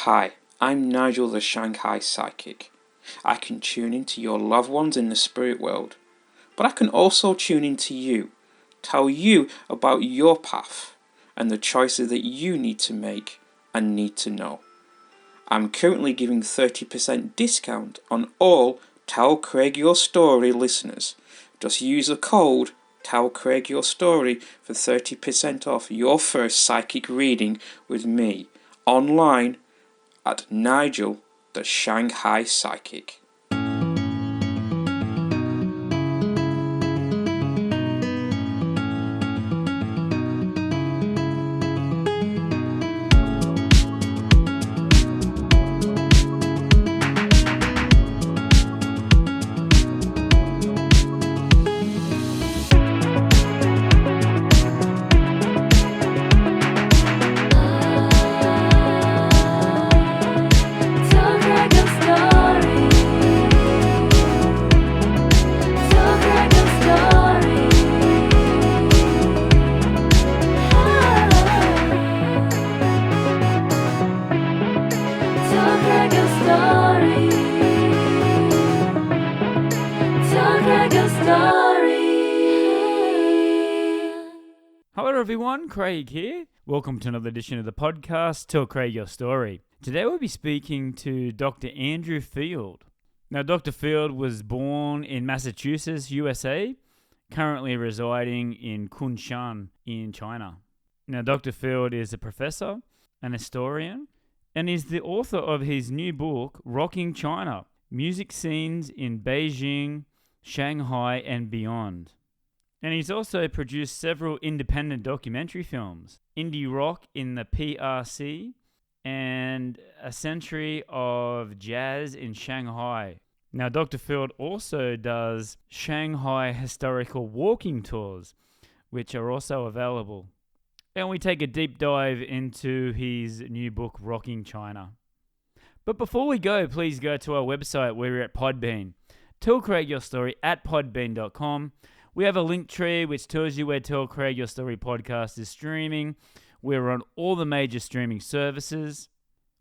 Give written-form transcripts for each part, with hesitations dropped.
Hi, I'm Nigel the Shanghai Psychic. I can tune into your loved ones in the spirit world, but I can also tune into you, tell you about your path and the choices that you need to make and need to know. I'm currently giving 30% discount on all Tell Craig Your Story listeners. Just use the code Tell Craig Your Story for 30% off your first psychic reading with me online at Nigel the Shanghai Psychic. Hello everyone, Craig here. Welcome to another edition of the podcast, Tell Craig Your Story. Today we'll be speaking to Dr. Andrew Field. Now, Dr. Field was born in Massachusetts, USA, currently residing in Kunshan in China. Now, Dr. Field is a professor, an historian, and is the author of his new book, Rocking China, Music Scenes in Beijing, Shanghai, and Beyond. And he's also produced several independent documentary films, Indie Rock in the PRC, and A Century of Jazz in Shanghai. Now, Dr. Field also does Shanghai historical walking tours, which are also available. And we take a deep dive into his new book, Rocking China. But before we go, please go to our website where we're at Podbean. Tell Craig Your Story at podbean.com. We have a link tree which tells you where Tell Craig Your Story podcast is streaming. We're on all the major streaming services.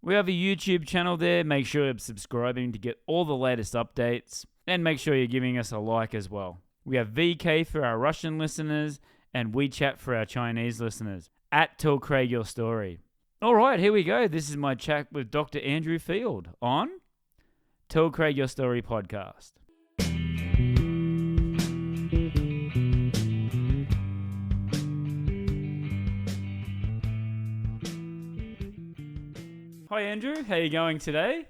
We have a YouTube channel there. Make sure you're subscribing to get all the latest updates. And make sure you're giving us a like as well. We have VK for our Russian listeners and WeChat for our Chinese listeners. At Tell Craig Your Story. All right, here we go. This is my chat with Dr. Andrew Field on Tell Craig Your Story podcast. Hi Andrew, how are you going today?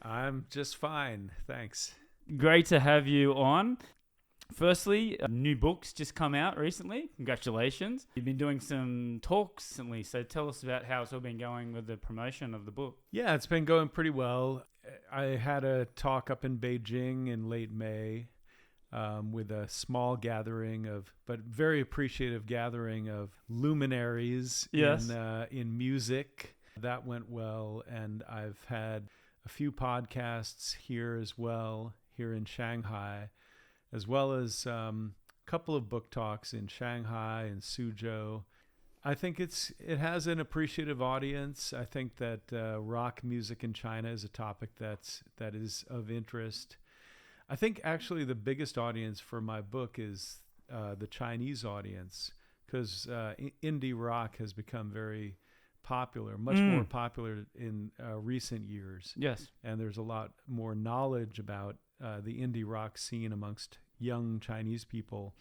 I'm just fine, thanks. Great to have you on. Firstly, new book's just come out recently. Congratulations. You've been doing some talks recently, so tell us about how it's all been going with the promotion of the book. Yeah, it's been going pretty well. I had a talk up in Beijing in late May with a small gathering but very appreciative gathering of luminaries in music. That went well, and I've had a few podcasts here as well, here in Shanghai, as well as a couple of book talks in Shanghai and Suzhou. I think it has an appreciative audience. I think that rock music in China is a topic that is of interest. I think actually the biggest audience for my book is the Chinese audience, because indie rock has become very popular, much more popular in recent years. Yes. And there's a lot more knowledge about the indie rock scene amongst young Chinese people.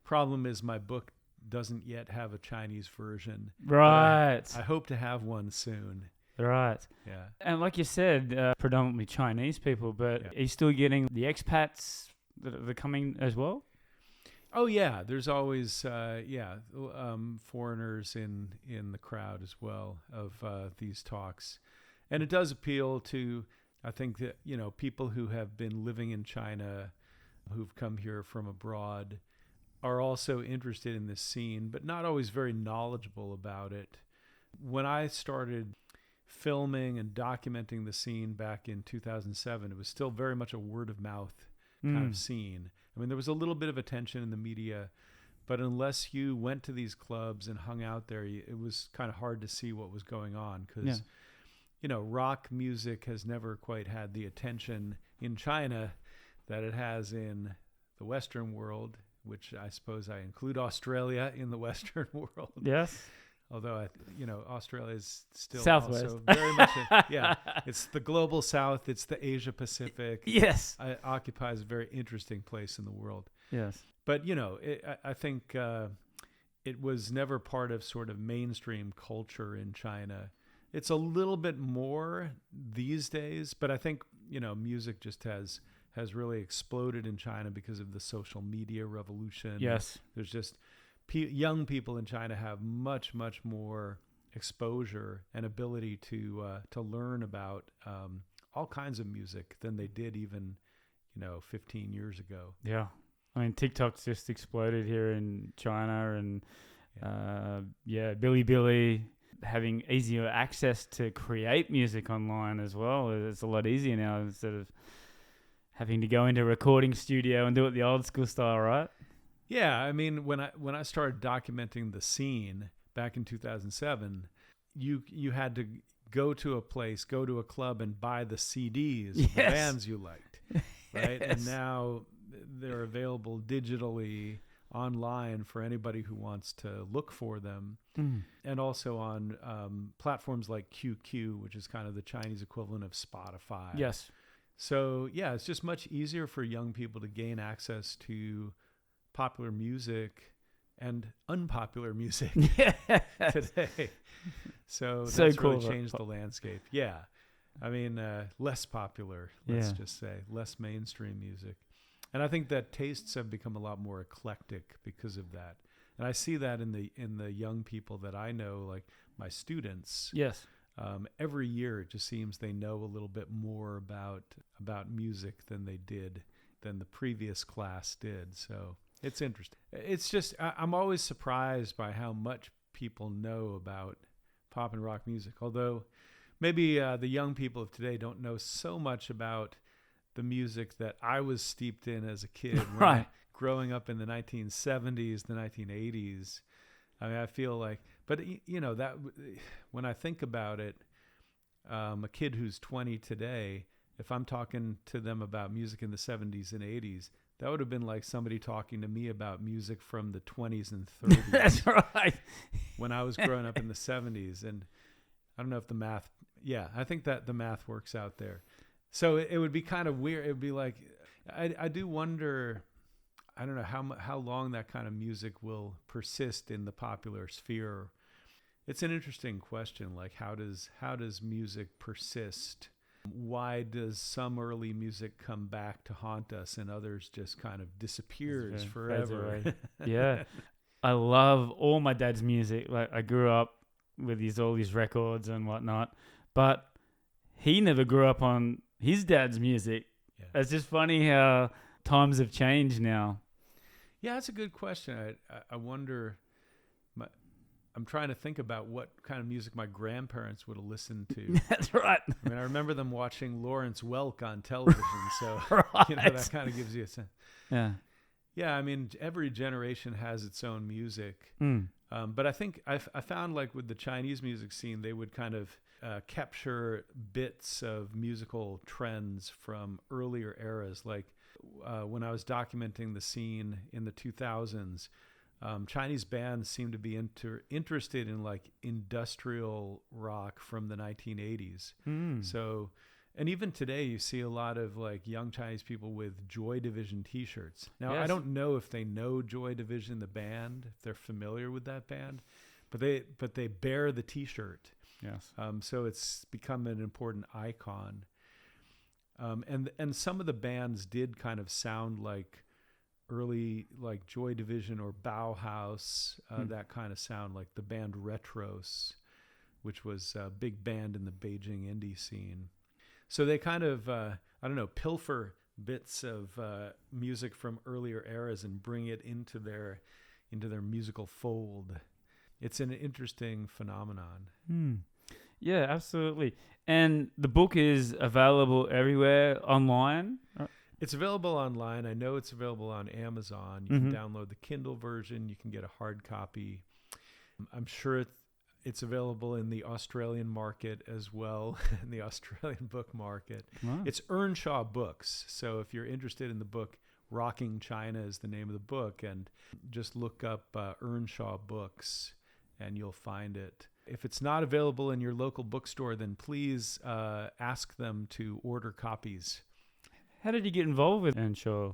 Problem is my book doesn't yet have a Chinese version. Right. I hope to have one soon. Right. Yeah. And like you said, predominantly Chinese people, but are you still getting the expats that are coming as well? Oh yeah, there's always foreigners in the crowd as well of these talks, and it does appeal to, I think, that people who have been living in China, who've come here from abroad, are also interested in this scene, but not always very knowledgeable about it. When I started filming and documenting the scene back in 2007, it was still very much a word of mouth kind of scene. I mean, there was a little bit of attention in the media, but unless you went to these clubs and hung out there, it was kind of hard to see what was going on, because rock music has never quite had the attention in China that it has in the Western world, which I suppose I include Australia in the Western world. Yes. Although, Australia is still Southwest. also very much, it's the global South. It's the Asia Pacific. Yes. It occupies a very interesting place in the world. Yes. But, I think it was never part of sort of mainstream culture in China. It's a little bit more these days, but I think, music just has really exploded in China because of the social media revolution. Yes. There's just young people in China have much, much more exposure and ability to learn about all kinds of music than they did even, 15 years ago. Yeah. I mean, TikTok's just exploded here in China, and Bilibili, having easier access to create music online as well. It's a lot easier now instead of having to go into a recording studio and do it the old school style, right? Yeah, I mean, when I started documenting the scene back in 2007, you had to go to a place, go to a club, and buy the CDs of the bands you liked, right? And now they're available digitally online for anybody who wants to look for them, and also on platforms like QQ, which is kind of the Chinese equivalent of Spotify. Yes. So it's just much easier for young people to gain access to popular music and unpopular music today. So that's cool, really changed the landscape. Yeah. I mean, less popular, let's just say, less mainstream music. And I think that tastes have become a lot more eclectic because of that. And I see that in the young people that I know, like my students. Yes. Every year it just seems they know a little bit more about music than the previous class did. So it's interesting. It's just, I'm always surprised by how much people know about pop and rock music. Although maybe the young people of today don't know so much about the music that I was steeped in as a kid. Right. Growing up in the 1970s, the 1980s. I mean, I feel like, but that when I think about it, a kid who's 20 today, if I'm talking to them about music in the 70s and 80s, that would have been like somebody talking to me about music from the 20s and 30s. That's right. When I was growing up in the 70s. And I don't know if the math, I think that the math works out there. So it would be kind of weird. It would be like, I do wonder, I don't know how long that kind of music will persist in the popular sphere. It's an interesting question. Like, how does music persist? Why does some early music come back to haunt us and others just kind of disappears forever? Yeah. I love all my dad's music. Like, I grew up with all these records and whatnot, but he never grew up on his dad's music. Yeah. It's just funny how times have changed now. Yeah, that's a good question. I wonder. I'm trying to think about what kind of music my grandparents would have listened to. That's right. I mean, I remember them watching Lawrence Welk on television, so right. That kind of gives you a sense. Yeah. Yeah, I mean, every generation has its own music. But I think I found, like, with the Chinese music scene, they would kind of capture bits of musical trends from earlier eras. Like when I was documenting the scene in the 2000s, Chinese bands seemed to be interested in like industrial rock from the 1980s. So, and even today you see a lot of like young Chinese people with Joy Division t-shirts. Now, yes. I don't know if they know Joy Division, the band, if they're familiar with that band, but they bear the t-shirt. Yes. So it's become an important icon. And some of the bands did kind of sound like early, like Joy Division or Bauhaus, that kind of sound, like the band Retros, which was a big band in the Beijing indie scene. So they kind of, pilfer bits of music from earlier eras and bring it into their musical fold. It's an interesting phenomenon. Yeah, absolutely. And the book is available everywhere online? It's available online. I know it's available on Amazon. You can download the Kindle version. You can get a hard copy. I'm sure It's available in the Australian market as well, in the Australian book market. Wow. It's Earnshaw Books. So if you're interested in the book, Rocking China is the name of the book, and just look up Earnshaw Books and you'll find it. If it's not available in your local bookstore, then please ask them to order copies. How did you get involved with Earnshaw?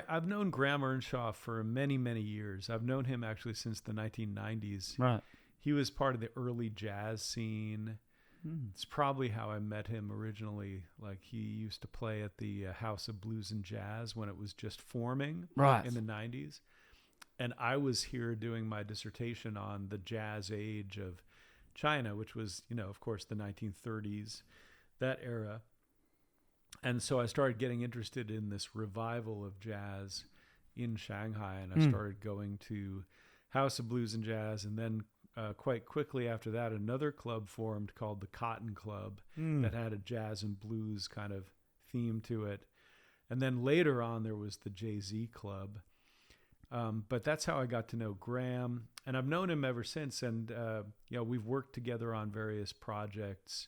I've known Graham Earnshaw for many, many years. I've known him actually since the 1990s. Right. He was part of the early jazz scene. It's probably how I met him originally. Like, he used to play at the House of Blues and Jazz when it was just forming in the 90s. And I was here doing my dissertation on the jazz age of China, which was, of course, the 1930s, that era. And so I started getting interested in this revival of jazz in Shanghai, and I started going to House of Blues and Jazz, and then quite quickly after that, another club formed called the Cotton Club that had a jazz and blues kind of theme to it. And then later on, there was the Jay-Z Club. But that's how I got to know Graham, and I've known him ever since. And we've worked together on various projects.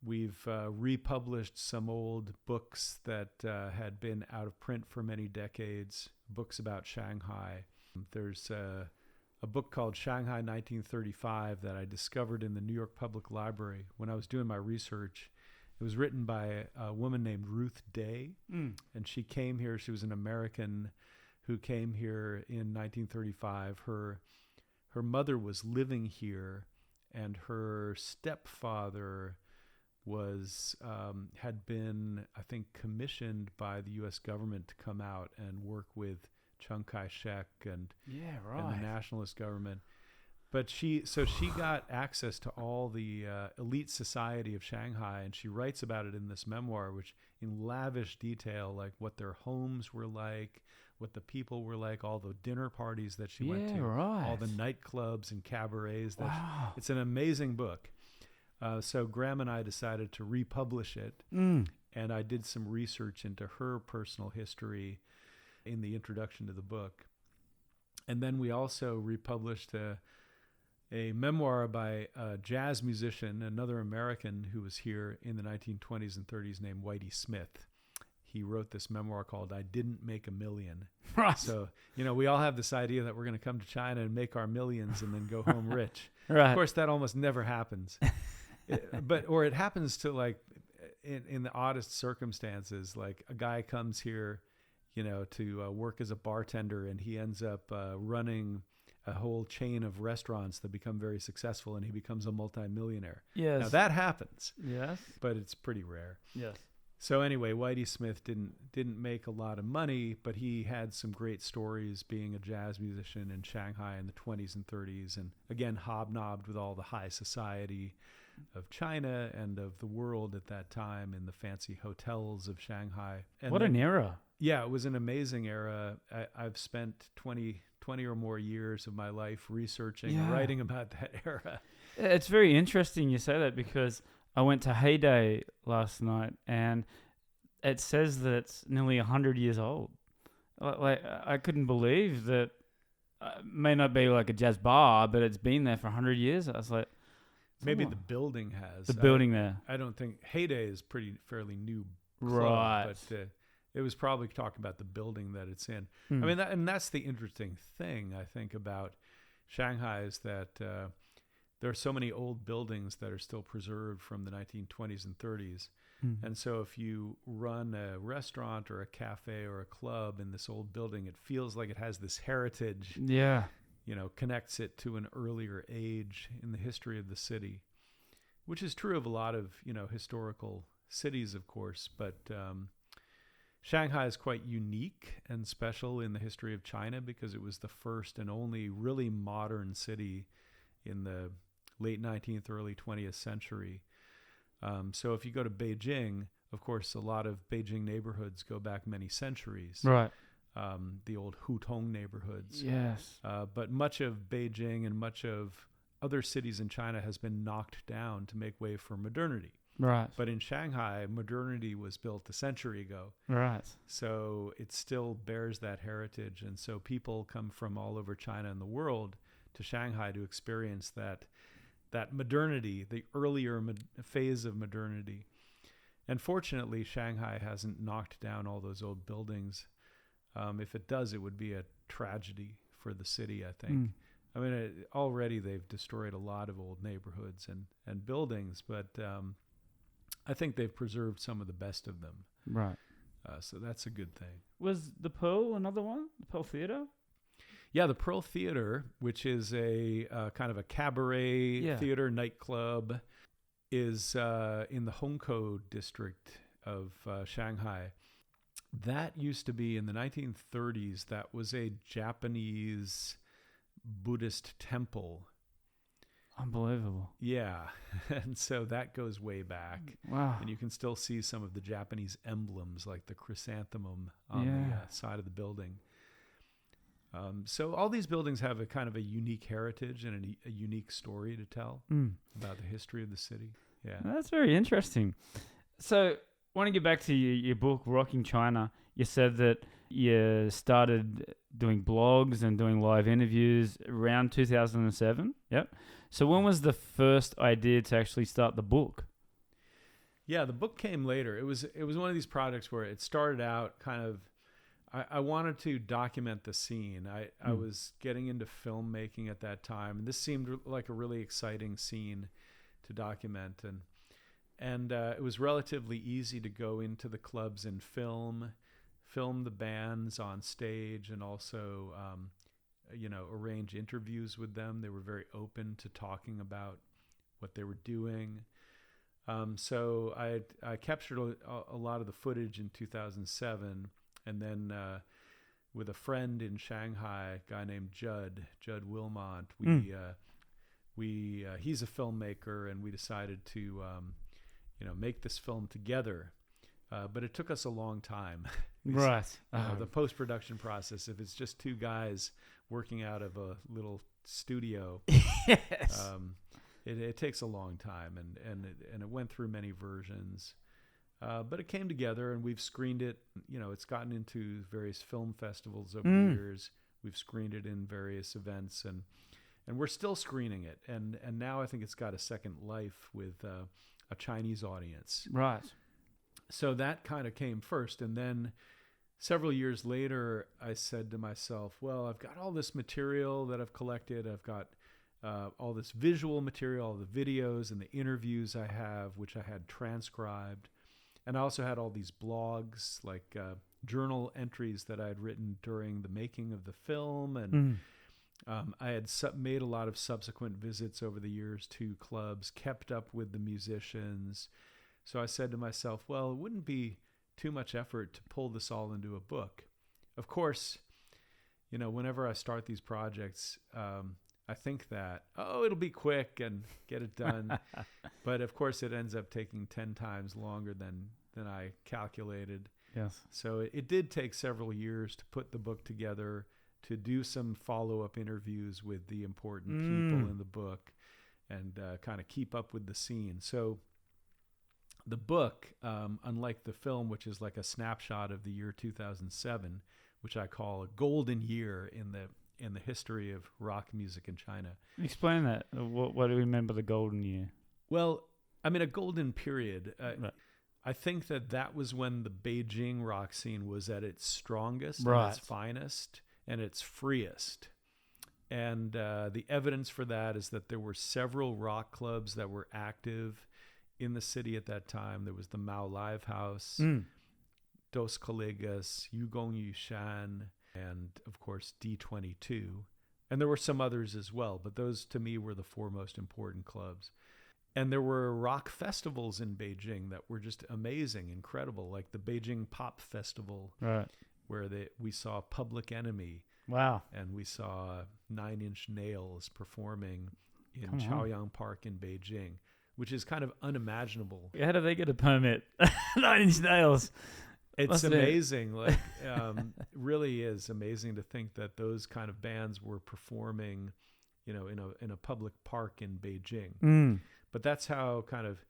We've republished some old books that had been out of print for many decades, books about Shanghai. There's a book called Shanghai 1935 that I discovered in the New York Public Library when I was doing my research. It was written by a woman named Ruth Day, and she came here. She was an American who came here in 1935. Her mother was living here, and her stepfather had been, I think, commissioned by the U.S. government to come out and work with Chiang Kai-shek and the nationalist government. But she got access to all the elite society of Shanghai, and she writes about it in this memoir, which in lavish detail, like what their homes were like, what the people were like, all the dinner parties that she went to, all the nightclubs and cabarets. It's an amazing book. So Graham and I decided to republish it, and I did some research into her personal history in the introduction to the book. And then we also republished a memoir by a jazz musician, another American who was here in the 1920s and 30s named Whitey Smith. He wrote this memoir called I Didn't Make a Million. Right. So, we all have this idea that we're going to come to China and make our millions and then go home rich. Right. Of course, that almost never happens. It happens to, like, in the oddest circumstances. Like, a guy comes here, to work as a bartender, and he ends up running a whole chain of restaurants that become very successful, and he becomes a multimillionaire. Yes. Now, that happens. Yes. But it's pretty rare. Yes. So anyway, Whitey Smith didn't make a lot of money, but he had some great stories being a jazz musician in Shanghai in the 20s and 30s, and again hobnobbed with all the high society of China and of the world at that time in the fancy hotels of Shanghai. And what an era. Yeah, it was an amazing era. I've spent 20 or more years of my life researching and writing about that era. It's very interesting you say that, because I went to Heyday last night, and it says that it's nearly 100 years old. Like, I couldn't believe that. It may not be like a jazz bar, but it's been there for 100 years. I was like, maybe the building has. The building there. I don't think Heyday is fairly new club, right? But it was probably talking about the building that it's in. I mean, and that's the interesting thing I think about Shanghai is that there are so many old buildings that are still preserved from the 1920s and 30s. And so if you run a restaurant or a cafe or a club in this old building, it feels like it has this heritage. Yeah. Connects it to an earlier age in the history of the city, which is true of a lot of, historical cities, of course. But Shanghai is quite unique and special in the history of China because it was the first and only really modern city in the late 19th, early 20th century. So if you go to Beijing, of course, a lot of Beijing neighborhoods go back many centuries. Right. The old Hutong neighborhoods. Yes. But much of Beijing and much of other cities in China has been knocked down to make way for modernity. Right. But in Shanghai, modernity was built a century ago. Right. So it still bears that heritage. And so people come from all over China and the world to Shanghai to experience that modernity, the earlier phase of modernity. And fortunately, Shanghai hasn't knocked down all those old buildings. If it does, it would be a tragedy for the city, I think. I mean, already they've destroyed a lot of old neighborhoods and buildings, but I think they've preserved some of the best of them. Right. So that's a good thing. Was the Pearl another one? The Pearl Theatre? Yeah, the Pearl Theater, which is a kind of a cabaret theater nightclub, is in the Hongkou district of Shanghai. That used to be in the 1930s. That was a Japanese Buddhist temple. Unbelievable. Yeah. And so that goes way back. Wow. And you can still see some of the Japanese emblems like the chrysanthemum on the side of the building. So all these buildings have a kind of a unique heritage and a unique story to tell about the history of the city. Yeah. That's very interesting. So I want to get back to your book, Rocking China. You said that you started doing blogs and doing live interviews around 2007. Yep. So when was the first idea to actually start the book? Yeah, the book came later. It was one of these projects where it started out kind of, I wanted to document the scene. I was getting into filmmaking at that time, and this seemed like a really exciting scene to document. And it was relatively easy to go into the clubs and film the bands on stage, and also arrange interviews with them. They were very open to talking about what they were doing. So I captured a lot of the footage in 2007, and then with a friend in Shanghai, a guy named Judd Wilmont, he's a filmmaker, and we decided to make this film together. But it took us a long time. Right. The post-production process, if it's just two guys working out of a little studio, Yes. It takes a long time, and it went through many versions. But it came together, and we've screened it. It's gotten into various film festivals over the years. We've screened it in various events, and we're still screening it. And now I think it's got a second life with a Chinese audience. Right. So that kind of came first. And then several years later, I said to myself, well, I've got all this material that I've collected. I've got all this visual material, all the videos and the interviews I have, which I had transcribed. And I also had all these blogs, like journal entries that I had written during the making of the film. And I had made a lot of subsequent visits over the years to clubs, kept up with the musicians. So I said to myself, well, it wouldn't be too much effort to pull this all into a book. Of course, whenever I start these projects, I think that, it'll be quick and get it done. But of course, it ends up taking 10 times longer than I calculated. Yes. So it did take several years to put the book together, to do some follow-up interviews with the important people in the book, and kind of keep up with the scene. So the book, unlike the film, which is like a snapshot of the year 2007, which I call a golden year in the history of rock music in China. Explain that. What do we remember the golden year? Well, I mean, a golden period. Right. I think that was when the Beijing rock scene was at its strongest, right, and its finest, and its freest. And the evidence for that is that there were several rock clubs that were active in the city at that time. There was the Mao Live House, Dos Colegas, Yugong Yushan, and of course D22. And there were some others as well, but those to me were the four most important clubs. And there were rock festivals in Beijing that were just amazing, incredible, like the Beijing Pop Festival, right, where we saw Public Enemy. Wow. And we saw Nine Inch Nails performing in Chaoyang Park in Beijing, which is kind of unimaginable. How do they get a permit? 9 Inch Nails. It's amazing. Like, really is amazing to think that those kind of bands were performing, in a public park in Beijing. But that's how kind of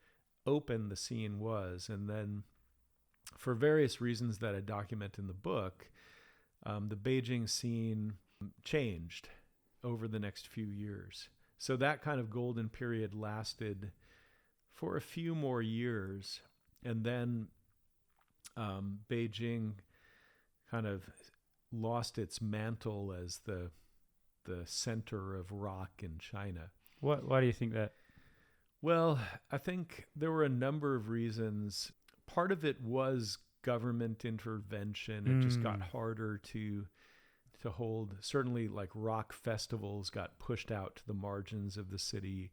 open the scene was. And then for various reasons that I document in the book, the Beijing scene changed over the next few years. So that kind of golden period lasted for a few more years, and then Beijing kind of lost its mantle as the center of rock in China. Why do you think that? Well, I think there were a number of reasons. Part of it was government intervention. It just got harder to hold. Certainly, like rock festivals got pushed out to the margins of the city,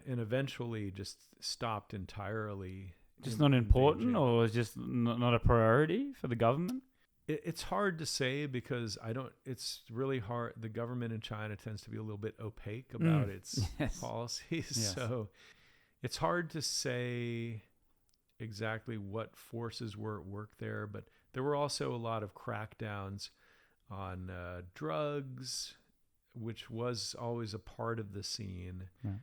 and eventually just stopped entirely. Just not important, Beijing. or was just not a priority for the government? It's hard to say because it's really hard. The government in China tends to be a little bit opaque about its policies. Yes. So it's hard to say exactly what forces were at work there, but there were also a lot of crackdowns on drugs, which was always a part of the scene. Right.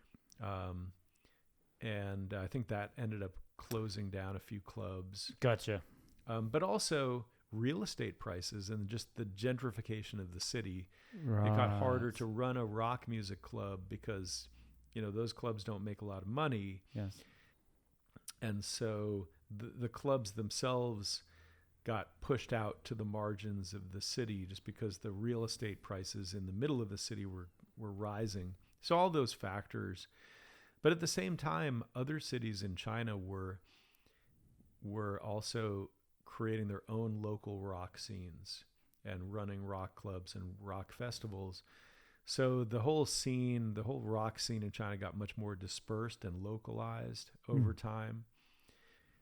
And I think that ended up closing down a few clubs. Gotcha. But also real estate prices and just the gentrification of the city. Right. It got harder to run a rock music club because, those clubs don't make a lot of money. Yes. And so the clubs themselves got pushed out to the margins of the city just because the real estate prices in the middle of the city were rising. So all those factors. But at the same time, other cities in China were also creating their own local rock scenes and running rock clubs and rock festivals. So the whole rock scene in China got much more dispersed and localized over time.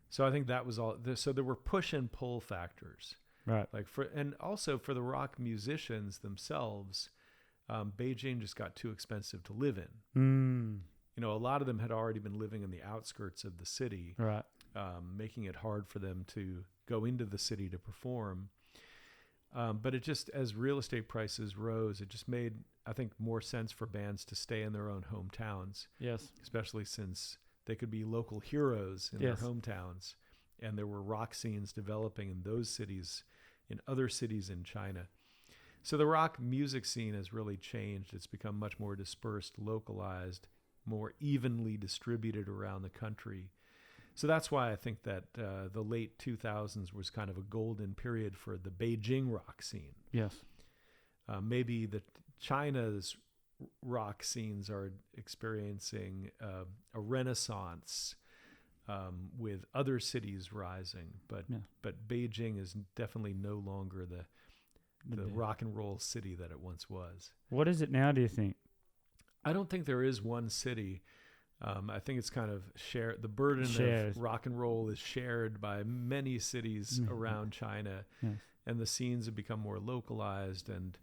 So I think that was all. So there were push and pull factors, Right. and also for the rock musicians themselves, Beijing just got too expensive to live in. A lot of them had already been living in the outskirts of the city, Right. making it hard for them to go into the city to perform. But it just, as real estate prices rose, it just made, I think, more sense for bands to stay in their own hometowns, Yes. especially since they could be local heroes in Yes. their hometowns. And there were rock scenes developing in those cities, in other cities in China. So the rock music scene has really changed. It's become much more dispersed, localized, more evenly distributed around the country. So that's why I think that the late 2000s was kind of a golden period for the Beijing rock scene. Yes. Maybe China's rock scenes are experiencing a renaissance with other cities rising, but Beijing is definitely no longer the rock and roll city that it once was. What is it now, do you think? I don't think there is one city. I think it's kind of shared. The burden of rock and roll is shared by many cities around China, and the scenes have become more localized, and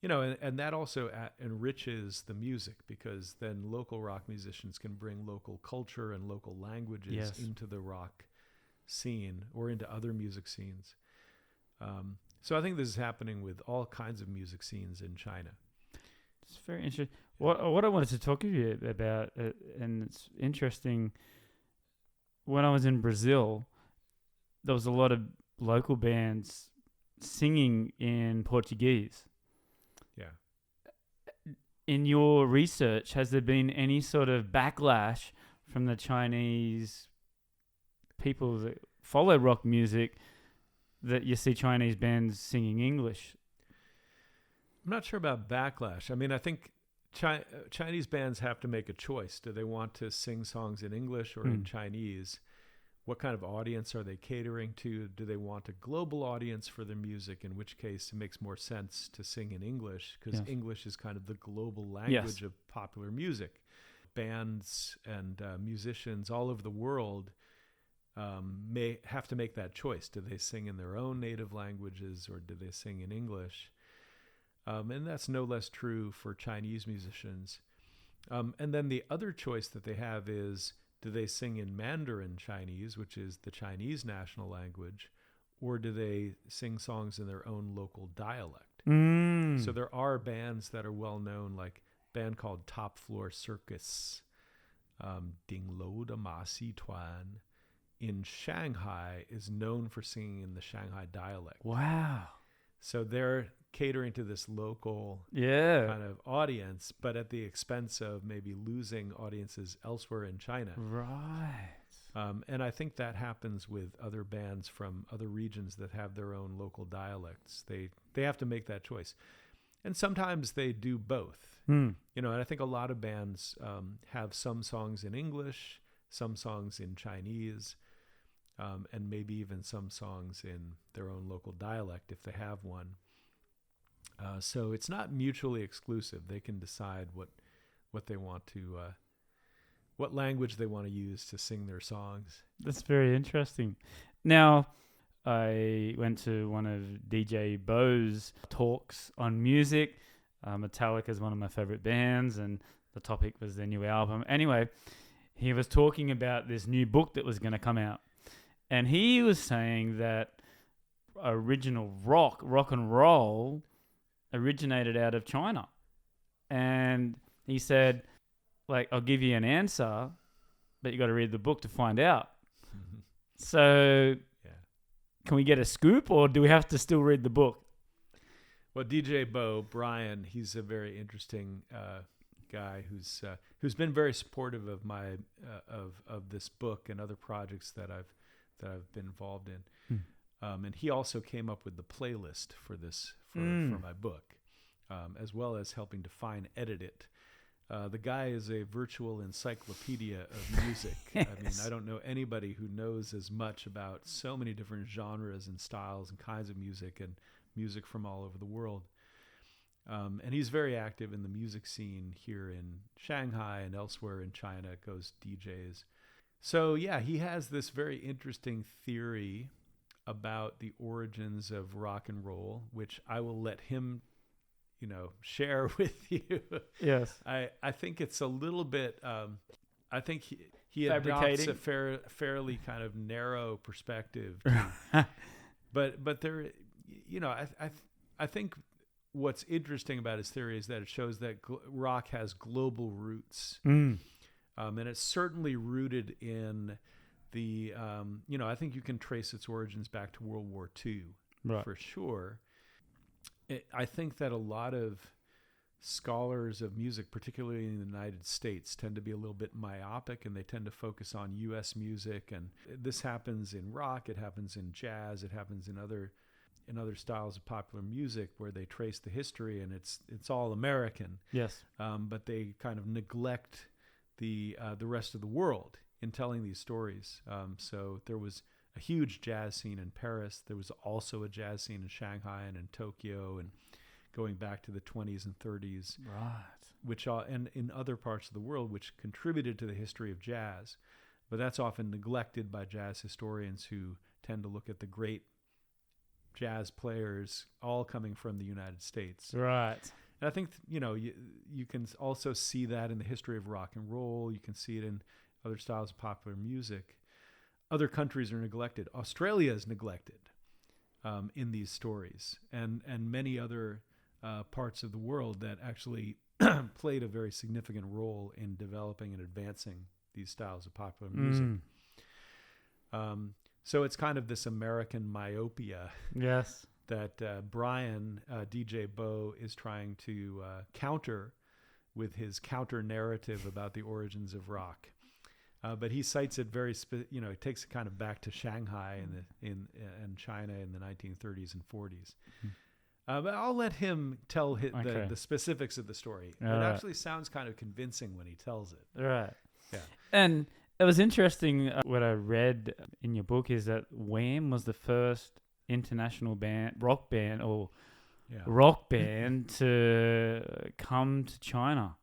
and that also enriches the music because then local rock musicians can bring local culture and local languages into the rock scene or into other music scenes. So I think this is happening with all kinds of music scenes in China. It's very interesting. What I wanted to talk to you about, and it's interesting, when I was in Brazil, there was a lot of local bands singing in Portuguese. Yeah. In your research, has there been any sort of backlash from the Chinese people that follow rock music that you see Chinese bands singing English? I'm not sure about backlash. I mean, I think Chinese bands have to make a choice. Do they want to sing songs in English or in Chinese? What kind of audience are they catering to? Do they want a global audience for their music, in which case it makes more sense to sing in English because English is kind of the global language of popular music. Bands and musicians all over the world may have to make that choice. Do they sing in their own native languages or do they sing in English? And that's no less true for Chinese musicians. And then the other choice that they have is, do they sing in Mandarin Chinese, which is the Chinese national language, or do they sing songs in their own local dialect? So there are bands that are well known, like a band called Top Floor Circus, Ding Lo de Ma Si Tuan, in Shanghai is known for singing in the Shanghai dialect. Wow. So they're catering to this local Yeah. kind of audience, but at the expense of maybe losing audiences elsewhere in China. Right. And I think that happens with other bands from other regions that have their own local dialects. They have to make that choice. And sometimes they do both. Hmm. And I think a lot of bands have some songs in English, some songs in Chinese, and maybe even some songs in their own local dialect if they have one. So it's not mutually exclusive. They can decide what they want to, what language they want to use to sing their songs. That's very interesting. Now, I went to one of DJ Bo's talks on music. Metallica is one of my favorite bands, and the topic was their new album. Anyway, he was talking about this new book that was going to come out. And he was saying that original rock and roll originated out of China. And he said, like, I'll give you an answer, but you got to read the book to find out. So Yeah. can we get a scoop, or do we have to still read the book? Well, DJ Bo, Brian, he's a very interesting guy who's been very supportive of my of this book and other projects that I've been involved in. And he also came up with the playlist for this for my book, as well as helping define, edit it. The guy is a virtual encyclopedia of music. Yes. I mean, I don't know anybody who knows as much about so many different genres and styles and kinds of music and music from all over the world. And he's very active in the music scene here in Shanghai and elsewhere in China, goes DJs. So yeah, he has this very interesting theory about the origins of rock and roll, which I will let him, share with you. Yes. I think it's a little bit. I think he adopts a fairly kind of narrow perspective. But there, I think what's interesting about his theory is that it shows that rock has global roots. And it's certainly rooted in the, I think you can trace its origins back to World War II, Right. for sure. I think that a lot of scholars of music, particularly in the United States, tend to be a little bit myopic, and they tend to focus on U.S. music. And this happens in rock, it happens in jazz, it happens in other styles of popular music where they trace the history, and it's all American. Yes. But they kind of neglect the rest of the world in telling these stories. So there was a huge jazz scene in Paris. There was also a jazz scene in Shanghai and in Tokyo, and going back to the 20s and 30s, Right. and in other parts of the world, which contributed to the history of jazz. But that's often neglected by jazz historians, who tend to look at the great jazz players all coming from the United States. Right. And I think, you can also see that in the history of rock and roll. You can see it in other styles of popular music. Other countries are neglected. Australia is neglected in these stories, and many other parts of the world that actually played a very significant role in developing and advancing these styles of popular music. So it's kind of this American myopia Yes. that Brian, DJ Bo, is trying to counter with his counter narrative about the origins of rock. But he cites it very, it takes it kind of back to Shanghai and China in the 1930s and 40s. But I'll let him tell the specifics of the story. It actually sounds kind of convincing when he tells it. Right. Yeah. And it was interesting. What I read in your book is that Wham was the first international rock band to come to China.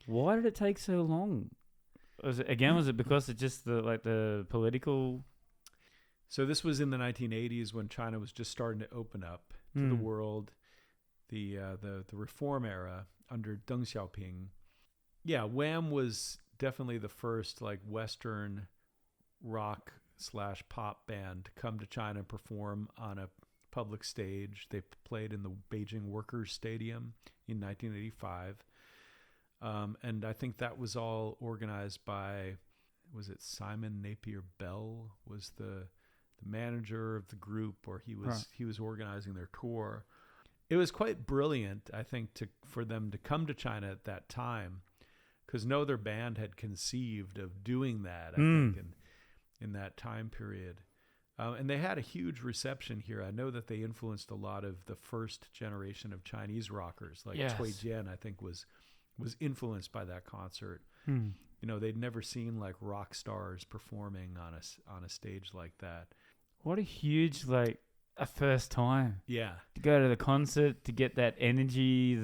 Why did it take so long? Was it because it's just the political? So this was in the 1980s when China was just starting to open up to the world, the reform era under Deng Xiaoping. Yeah, Wham was definitely the first Western rock / pop band to come to China and perform on a public stage. They played in the Beijing Workers' Stadium in 1985. And I think that was all organized by, was it Simon Napier Bell was the manager of the group, or he was Right. he was organizing their tour. It was quite brilliant, I think, for them to come to China at that time, because no other band had conceived of doing that. I think in that time period. And they had a huge reception here. I know that they influenced a lot of the first generation of Chinese rockers, like Yes. Cui Jian, I think was influenced by that concert. Hmm. You know, they'd never seen like rock stars performing on a stage like that. What a huge, like, a first time Yeah. to go to the concert, to get that energy,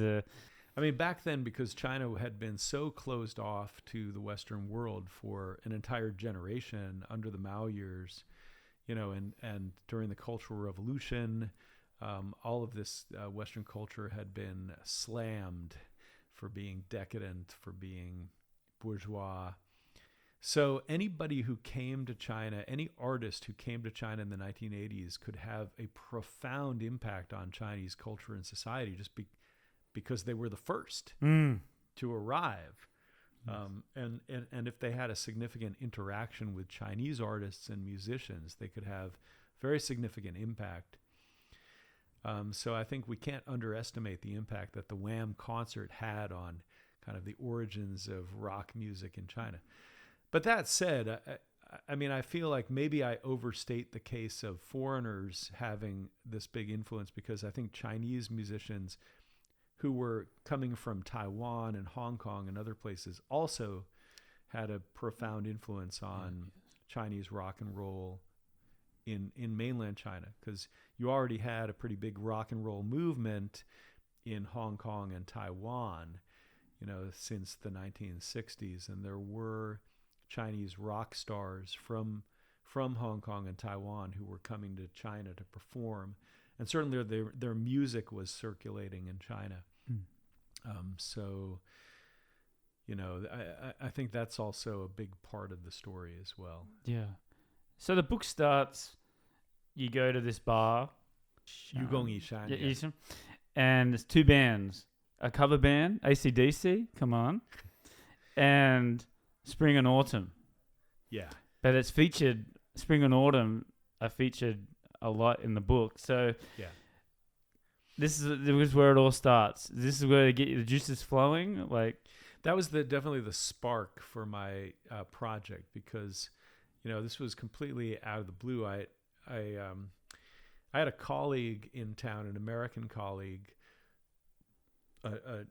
I mean, back then, because China had been so closed off to the Western world for an entire generation under the Mao years, you know, and during the Cultural Revolution, all of this Western culture had been slammed for being decadent, for being bourgeois. So anybody who came to China, any artist who came to China in the 1980s could have a profound impact on Chinese culture and society just because they were the first to arrive. And if they had a significant interaction with Chinese artists and musicians, they could have very significant impact. So I think we can't underestimate the impact that the Wham concert had on kind of the origins of rock music in China. But that said, I mean, I feel like maybe I overstate the case of foreigners having this big influence, because I think Chinese musicians who were coming from Taiwan and Hong Kong and other places also had a profound influence on Chinese rock and roll in mainland China, because you already had a pretty big rock and roll movement in Hong Kong and Taiwan, you know, since the 1960s, and there were Chinese rock stars from Hong Kong and Taiwan who were coming to China to perform, and certainly their music was circulating in China. So, you know, I think that's also a big part of the story as well. Yeah. So the book starts, you go to this bar. Yugong Yishan. Yeah, Yeah. Yishan, and there's two bands. A cover band, AC/DC, come on, and Spring and Autumn. Yeah. But it's featured, Spring and Autumn are featured a lot in the book. So Yeah. this is where it all starts. This is where they get the juices flowing. Like, That was definitely the spark for my project, because, you know, this was completely out of the blue. I had a colleague in town, an American colleague,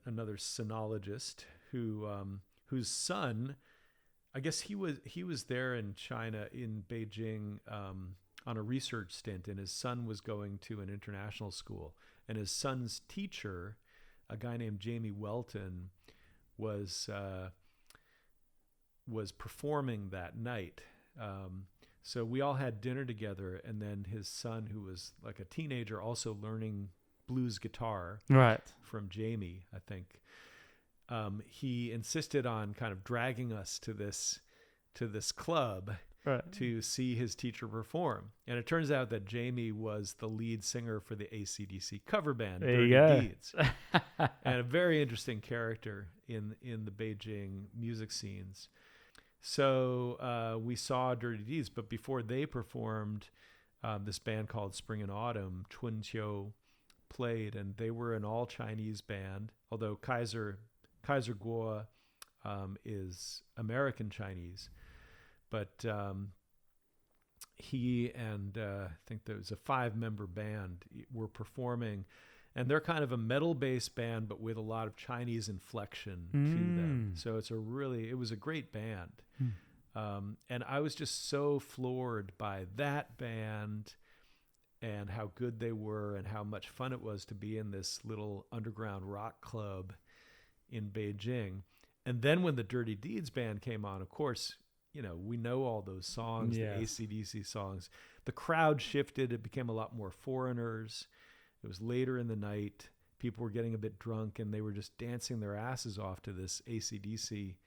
another sinologist whose son, I guess he was there in China, in Beijing, on a research stint, and his son was going to an international school, and his son's teacher, a guy named Jamie Welton, was performing that night. So we all had dinner together, and then his son, who was like a teenager, also learning blues guitar right. from Jamie, I think. He insisted on kind of dragging us to this club Right. to see his teacher perform. And it turns out that Jamie was the lead singer for the AC/DC cover band, There you Dirty go. Deeds, and a very interesting character in the Beijing music scenes. So we saw Dirty Deeds, but before they performed, this band called Spring and Autumn, Chunqiu, played, and they were an all-Chinese band, although Kaiser Kuo is American Chinese. But he and I think there was a 5-member band were performing, and they're kind of a metal-based band, but with a lot of Chinese inflection to them. So it was a great band. And I was just so floored by that band and how good they were and how much fun it was to be in this little underground rock club in Beijing. And then when the Dirty Deeds band came on, of course, you know, we know all those songs, Yes. the AC/DC songs. The crowd shifted. It became a lot more foreigners. It was later in the night. People were getting a bit drunk, and they were just dancing their asses off to this AC/DC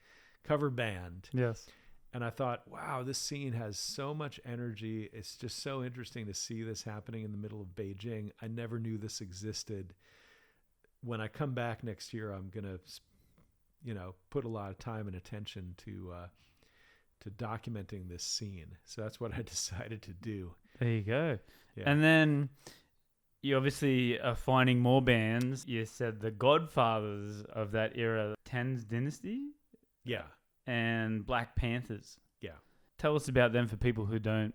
cover band. Yes. And I thought, wow, this scene has so much energy. It's just so interesting to see this happening in the middle of Beijing. I never knew this existed. When I come back next year, I'm going to, you know, put a lot of time and attention to documenting this scene. So that's what I decided to do. There you go. Yeah. And then you obviously are finding more bands. You said the godfathers of that era, Tang's Dynasty Yeah. and Black Panthers. Yeah. Tell us about them for people who don't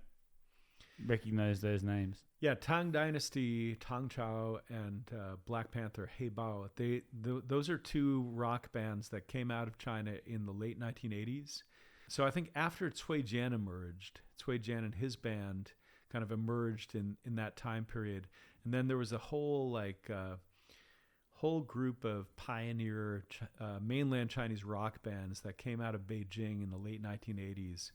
recognize those names. Yeah, Tang Dynasty, Tang Chao, and Black Panther, Hey Bao. Those are two rock bands that came out of China in the late 1980s. So I think after Cui Jian emerged, Cui Jian and his band kind of emerged in that time period, and then there was a whole whole group of pioneer mainland Chinese rock bands that came out of Beijing in the late 1980s.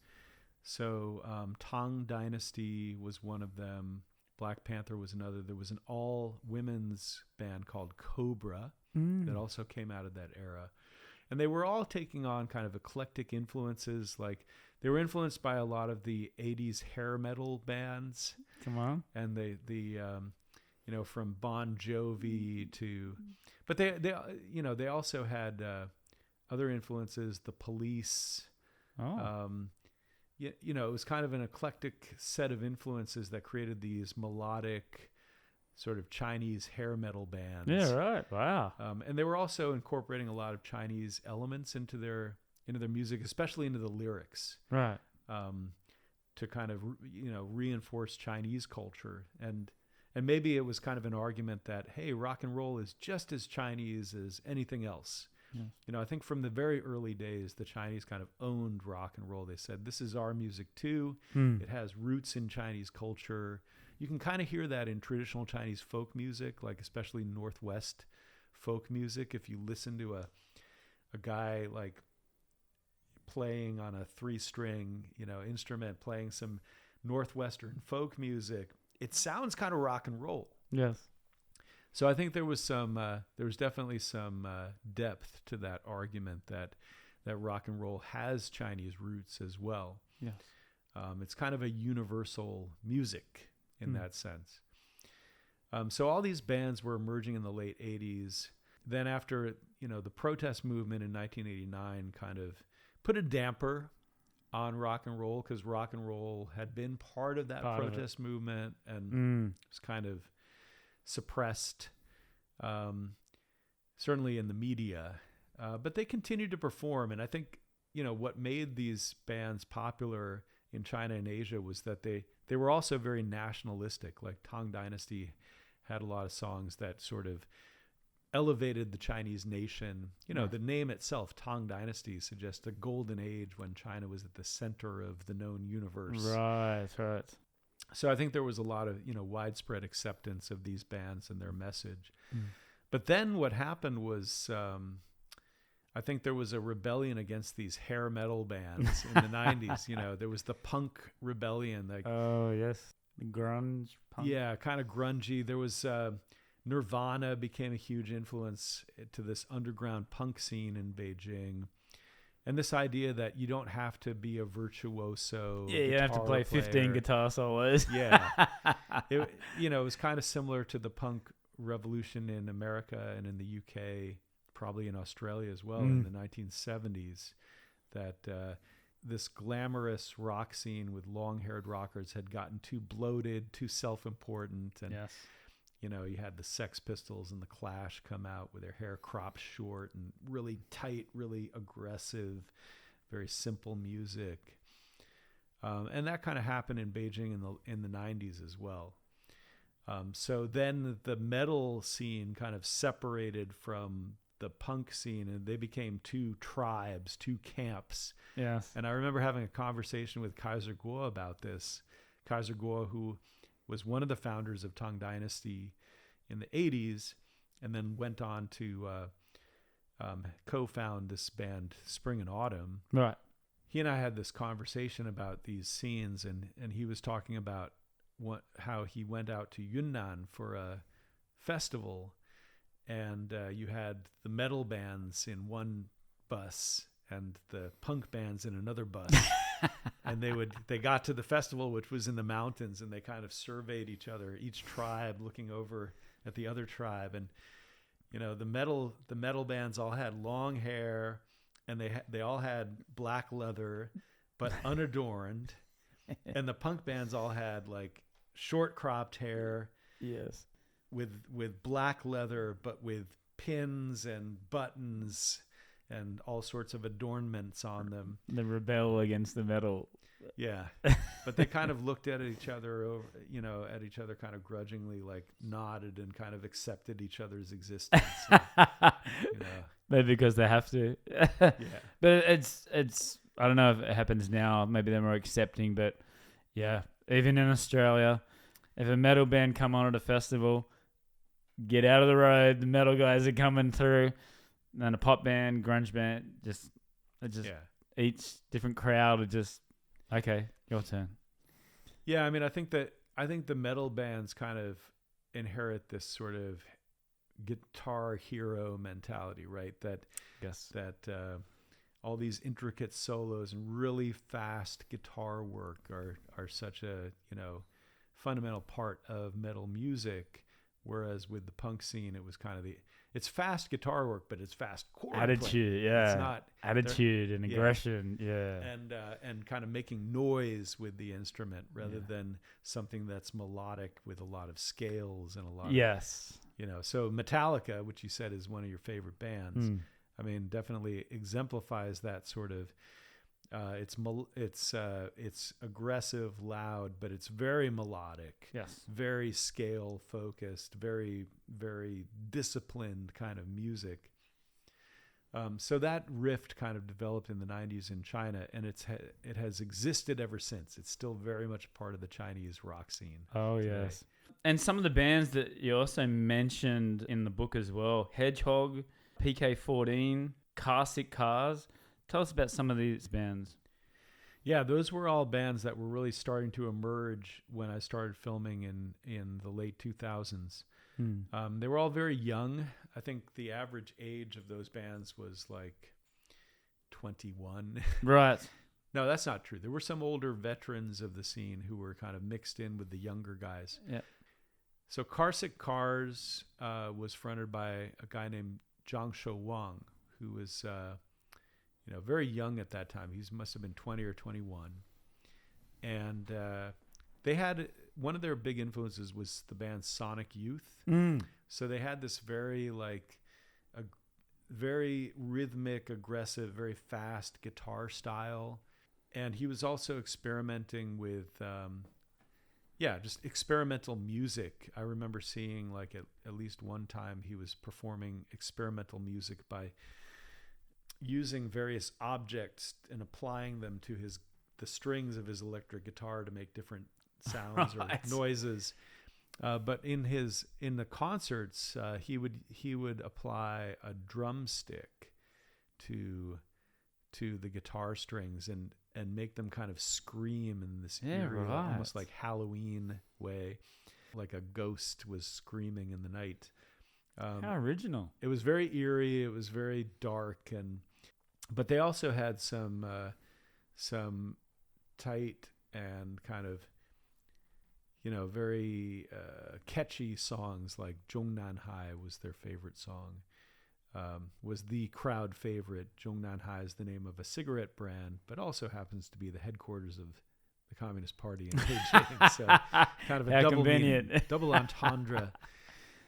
So Tang Dynasty was one of them. Black Panther was another. There was an all-women's band called Cobra that also came out of that era. And they were all taking on kind of eclectic influences. Like they were influenced by a lot of the 80s hair metal bands. Come on. And from Bon Jovi to, but they also had other influences, the Police. Oh. It was kind of an eclectic set of influences that created these melodic sort of Chinese hair metal bands. Yeah, right. Wow. And they were also incorporating a lot of Chinese elements into their music, especially into the lyrics. Right. To kind of reinforce Chinese culture, and maybe it was kind of an argument that, hey, rock and roll is just as Chinese as anything else. Yeah. I think from the very early days, the Chinese kind of owned rock and roll. They said, this is our music too. It has roots in Chinese culture. You can kind of hear that in traditional Chinese folk music, like especially Northwest folk music. If you listen to a guy like playing on a 3-string, instrument, playing some Northwestern folk music, it sounds kind of rock and roll. Yes. So I think there was definitely some depth to that argument that rock and roll has Chinese roots as well. Yes. It's kind of a universal music in that sense. So all these bands were emerging in the late 80s. Then after, the protest movement in 1989 kind of put a damper on rock and roll, because rock and roll had been part of that protest movement and was kind of suppressed, certainly in the media, but they continued to perform. And I think, what made these bands popular in China and Asia was that they were also very nationalistic. Like Tang Dynasty had a lot of songs that sort of elevated the Chinese nation. The name itself, Tang Dynasty, suggests a golden age when China was at the center of the known universe. Right. So I think there was a lot of, widespread acceptance of these bands and their message. But then what happened was, I think there was a rebellion against these hair metal bands in the 90s. There was the punk rebellion. Oh, yes. The grunge punk. Yeah, kind of grungy. There was Nirvana became a huge influence to this underground punk scene in Beijing. And this idea that you don't have to be a virtuoso. Yeah, you don't have to play 15 guitar solos. Yeah. It was kind of similar to the punk revolution in America and in the UK, probably in Australia as well, in the 1970s, that this glamorous rock scene with long-haired rockers had gotten too bloated, too self-important. And, yes. You had the Sex Pistols and the Clash come out with their hair cropped short and really tight, really aggressive, very simple music. And that kind of happened in Beijing in the 90s as well. So then the metal scene kind of separated from the punk scene, and they became two tribes, two camps. Yes. And I remember having a conversation with Kaiser Kuo about this. Kaiser Kuo, who was one of the founders of Tang Dynasty in the 80s, and then went on to co-found this band Spring and Autumn. Right. He and I had this conversation about these scenes, and he was talking about how he went out to Yunnan for a festival, and you had the metal bands in one bus and the punk bands in another bus. And they got to the festival, which was in the mountains, and they kind of surveyed each other, each tribe looking over at the other tribe. And the metal bands all had long hair, and they all had black leather, but unadorned. And the punk bands all had like short cropped hair Yes. with black leather, but with pins and buttons and all sorts of adornments on them. The rebel against the metal. Yeah, but they kind of looked at each other over, at each other kind of grudgingly, like nodded and kind of accepted each other's existence. Maybe because they have to. Yeah. But it's I don't know if it happens now. Maybe they're more accepting, but yeah, even in Australia, if a metal band come on at a festival, get out of the road. The metal guys are coming through, and a pop band, grunge band, each different crowd are just okay. Your turn. Yeah, I mean, I think the metal bands kind of inherit this sort of guitar hero mentality, right? That all these intricate solos and really fast guitar work are such a fundamental part of metal music. Whereas with the punk scene, it was kind of it's fast guitar work, but it's fast chord attitude, playing. yeah. It's not attitude and aggression, yeah. And kind of making noise with the instrument rather than something that's melodic with a lot of scales and a lot of, so Metallica, which you said is one of your favorite bands, I mean, definitely exemplifies that sort of. It's aggressive, loud, but it's very melodic. Yes. Very scale focused, very, very disciplined kind of music. So that rift kind of developed in the 90s in China, and it has existed ever since. It's still very much part of the Chinese rock scene. Oh, today. yes. And some of the bands that you also mentioned in the book as well, Hedgehog, PK14, Carsick Cars. Tell us about some of these bands. Yeah, those were all bands that were really starting to emerge when I started filming in the late 2000s. They were all very young. I think the average age of those bands was like 21. Right. No, that's not true. There were some older veterans of the scene who were kind of mixed in with the younger guys. Yeah. So Carsick Cars was fronted by a guy named Zhang Shou Wang, who was very young at that time. He must have been 20 or 21. And they had, one of their big influences was the band Sonic Youth. So they had this very very rhythmic, aggressive, very fast guitar style. And he was also experimenting with, just experimental music. I remember seeing at least one time he was performing experimental music by using various objects and applying them to the strings of his electric guitar to make different sounds or noises. But in the concerts, he would apply a drumstick to the guitar strings and make them kind of scream in this eerie, almost like Halloween way, like a ghost was screaming in the night. How original. It was very eerie. It was very dark, but they also had some tight and kind of, very catchy songs, like Zhongnan Hai was their favorite song, was the crowd favorite. Zhongnan Hai is the name of a cigarette brand, but also happens to be the headquarters of the Communist Party in Beijing. So kind of a double meaning, double entendre.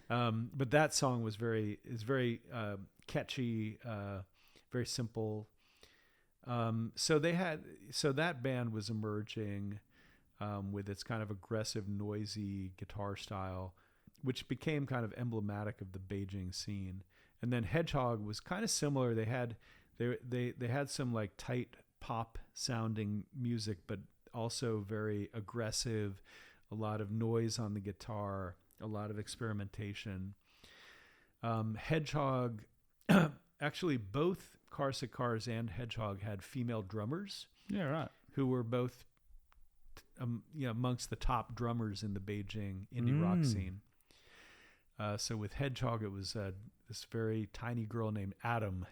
But that song is very catchy, very simple. So that band was emerging with its kind of aggressive, noisy guitar style, which became kind of emblematic of the Beijing scene. And then Hedgehog was kind of similar. They had some like tight pop sounding music, but also very aggressive, a lot of noise on the guitar, a lot of experimentation. Hedgehog, actually both Carsick Cars and Hedgehog had female drummers. Yeah, right. Who were both, amongst the top drummers in the Beijing indie rock scene. So with Hedgehog, it was this very tiny girl named Adam,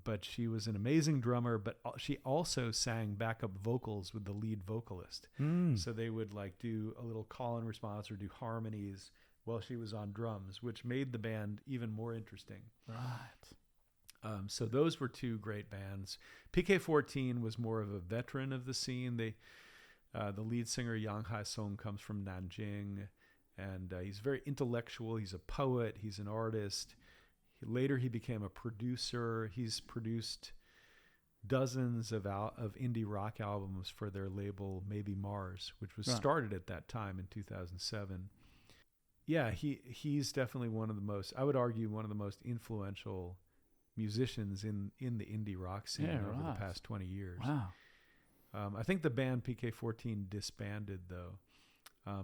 but she was an amazing drummer, but she also sang backup vocals with the lead vocalist. So they would do a little call and response or do harmonies while she was on drums, which made the band even more interesting. Right. So those were two great bands. PK14 was more of a veteran of the scene. The lead singer Yang Hai-sung comes from Nanjing, and he's very intellectual. He's a poet. He's an artist. Later, he became a producer. He's produced dozens of indie rock albums for their label Maybe Mars, which was started at that time in 2007. Yeah, he's definitely one of the most, I would argue, one of the most influential musicians in the indie rock scene over the past 20 years. Wow. I think the band PK-14 disbanded, though.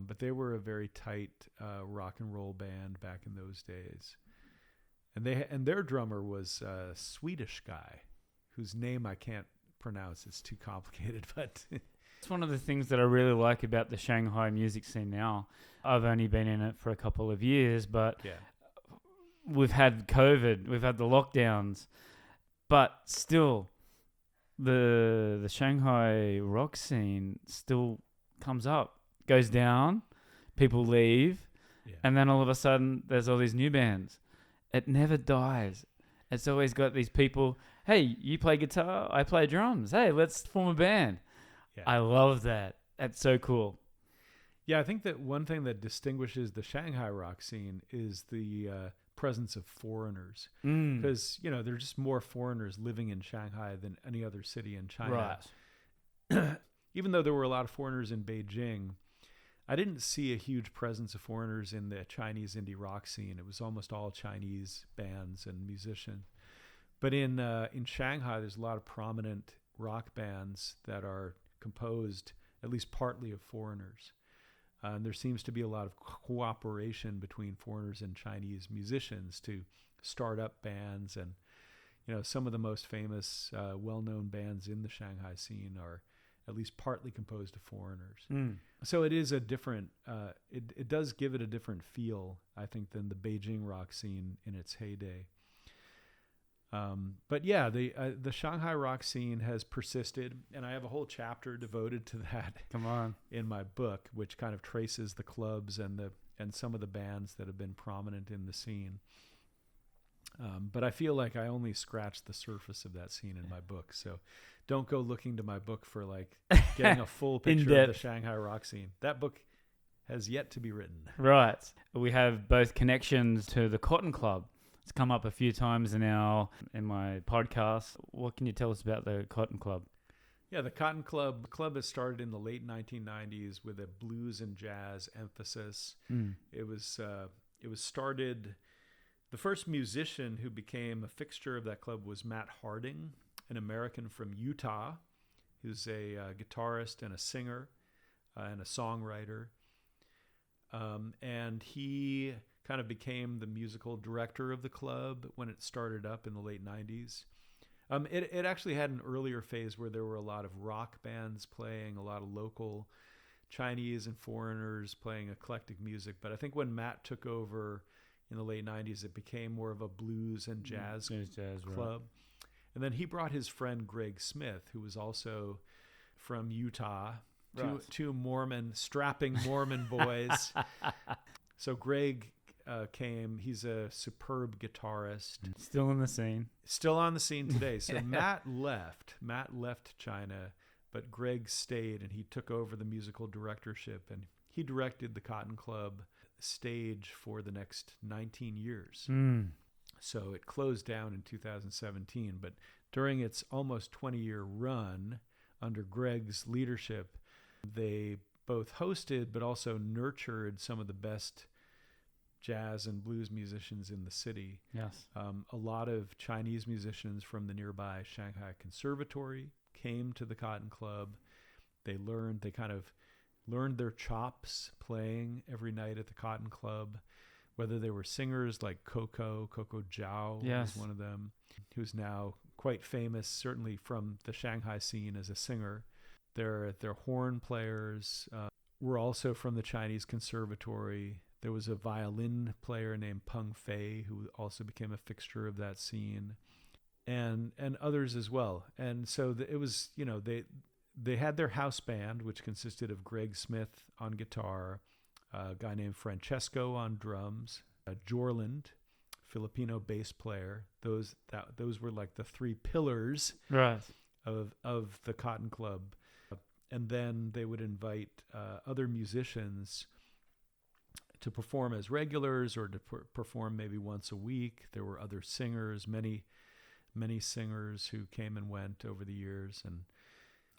But they were a very tight rock and roll band back in those days. And their drummer was a Swedish guy whose name I can't pronounce. It's too complicated, but it's one of the things that I really like about the Shanghai music scene now. I've only been in it for a couple of years, but we've had COVID, we've had the lockdowns, but still the Shanghai rock scene still comes up, goes down, people leave, and then all of a sudden there's all these new bands. It never dies. It's always got these people, hey, you play guitar, I play drums. Hey, let's form a band. Yeah. I love that. That's so cool. Yeah, I think that one thing that distinguishes the Shanghai rock scene is the presence of foreigners. Because, there are just more foreigners living in Shanghai than any other city in China. Right. Even though there were a lot of foreigners in Beijing, I didn't see a huge presence of foreigners in the Chinese indie rock scene. It was almost all Chinese bands and musicians. But in Shanghai, there's a lot of prominent rock bands that are composed at least partly of foreigners. And there seems to be a lot of cooperation between foreigners and Chinese musicians to start up bands. And, some of the most famous, well-known bands in the Shanghai scene are at least partly composed of foreigners. So it is a different, it does give it a different feel, I think, than the Beijing rock scene in its heyday. But yeah, the Shanghai rock scene has persisted, and I have a whole chapter devoted to that. Come on, in my book, which kind of traces the clubs and some of the bands that have been prominent in the scene. But I feel like I only scratched the surface of that scene in my book, so don't go looking to my book for getting a full picture of the Shanghai rock scene. That book has yet to be written. Right. We have both connections to the Cotton Club. It's come up a few times in my podcast. What can you tell us about the Cotton Club? Yeah, the Cotton Club has started in the late 1990s with a blues and jazz emphasis. It was started. The first musician who became a fixture of that club was Matt Harding, an American from Utah, who's a guitarist and a singer and a songwriter. And he kind of became the musical director of the club when it started up in the late 90s. It actually had an earlier phase where there were a lot of rock bands playing, a lot of local Chinese and foreigners playing eclectic music. But I think when Matt took over in the late 90s, it became more of a blues and jazz club. Right. And then he brought his friend Greg Smith, who was also from Utah, two strapping Mormon boys. So Greg came. He's a superb guitarist. Still in the scene. Still on the scene today. So Matt left. Matt left China, but Greg stayed, and he took over the musical directorship, and he directed the Cotton Club stage for the next 19 years. So it closed down in 2017, but during its almost 20-year run under Greg's leadership, they both hosted but also nurtured some of the best jazz and blues musicians in the city. Yes. A lot of Chinese musicians from the nearby Shanghai Conservatory came to the Cotton Club. They kind of learned their chops playing every night at the Cotton Club, whether they were singers like Coco Zhao was one of them, who's now quite famous, certainly from the Shanghai scene as a singer. Their horn players were also from the Chinese Conservatory. There was a violin player named Peng Fei who also became a fixture of that scene, and others as well. And so it was, they had their house band, which consisted of Greg Smith on guitar, a guy named Francesco on drums, Jorland, Filipino bass player. Those were like the three pillars of the Cotton Club. and then they would invite other musicians to perform as regulars or to perform maybe once a week. There were other singers, many singers who came and went over the years, and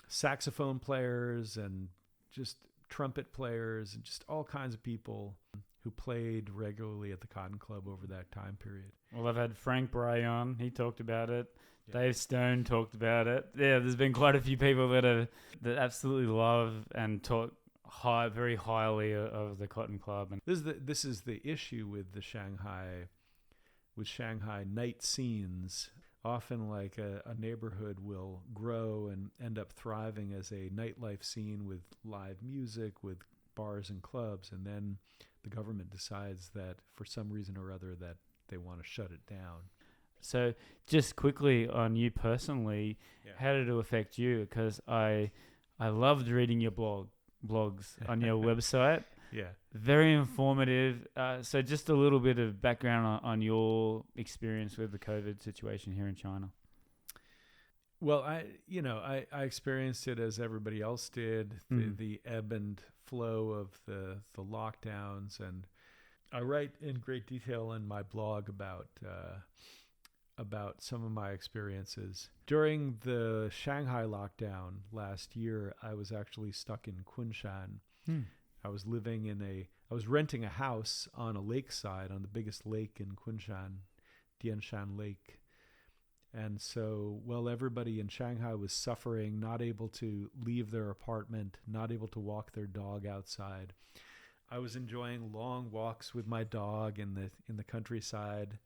saxophone players and just trumpet players and just all kinds of people who played regularly at the Cotton Club over that time period. Well, I've had Frank Bray on. He talked about it. Yeah. Dave Stone talked about it. Yeah, there's been quite a few people that absolutely love and talk very highly of the Cotton Club. And this is the issue with the Shanghai night scenes. Often, like a neighborhood will grow and end up thriving as a nightlife scene with live music, with bars and clubs, and then the government decides that for some reason or other that they want to shut it down. So just quickly on you personally, how did it affect you? Because I loved reading your blogs on your website. Yeah. Very informative. So just a little bit of background on your experience with the COVID situation here in China. Well, I experienced it as everybody else did, the ebb and flow of the lockdowns. And I write in great detail in my blog about some of my experiences. During the Shanghai lockdown last year, I was actually stuck in Kunshan. I was renting a house on a lakeside, on the biggest lake in Kunshan, Dianshan Lake. And so while everybody in Shanghai was suffering, not able to leave their apartment, not able to walk their dog outside, I was enjoying long walks with my dog in the countryside,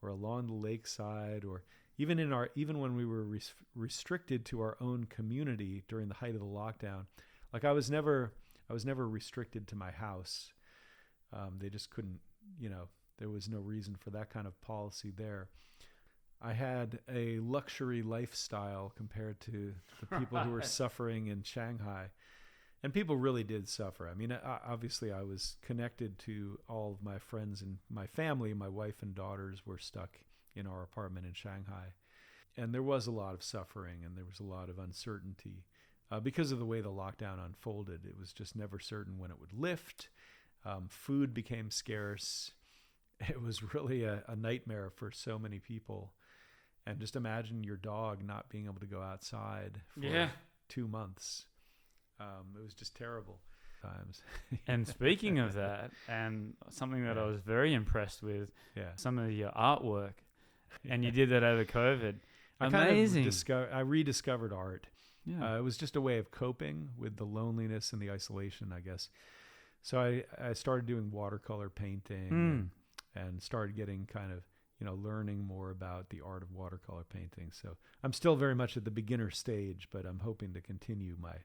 or along the lakeside, or even when we were restricted to our own community during the height of the lockdown. Like I was never restricted to my house. They just couldn't, there was no reason for that kind of policy there. I had a luxury lifestyle compared to the people who were suffering in Shanghai. And people really did suffer. I mean, obviously I was connected to all of my friends and my family. My wife and daughters were stuck in our apartment in Shanghai. And there was a lot of suffering and there was a lot of uncertainty. Because of the way the lockdown unfolded, it was just never certain when it would lift. Food became scarce. It was really a nightmare for so many people. And just imagine your dog not being able to go outside for 2 months. It was just terrible times. And speaking of that, and something that I was very impressed with, some of your artwork, and you did that over COVID. Amazing. I rediscovered art. Yeah. It was just a way of coping with the loneliness and the isolation, I guess. So I started doing watercolor painting and started getting kind of, learning more about the art of watercolor painting. So I'm still very much at the beginner stage, but I'm hoping to continue my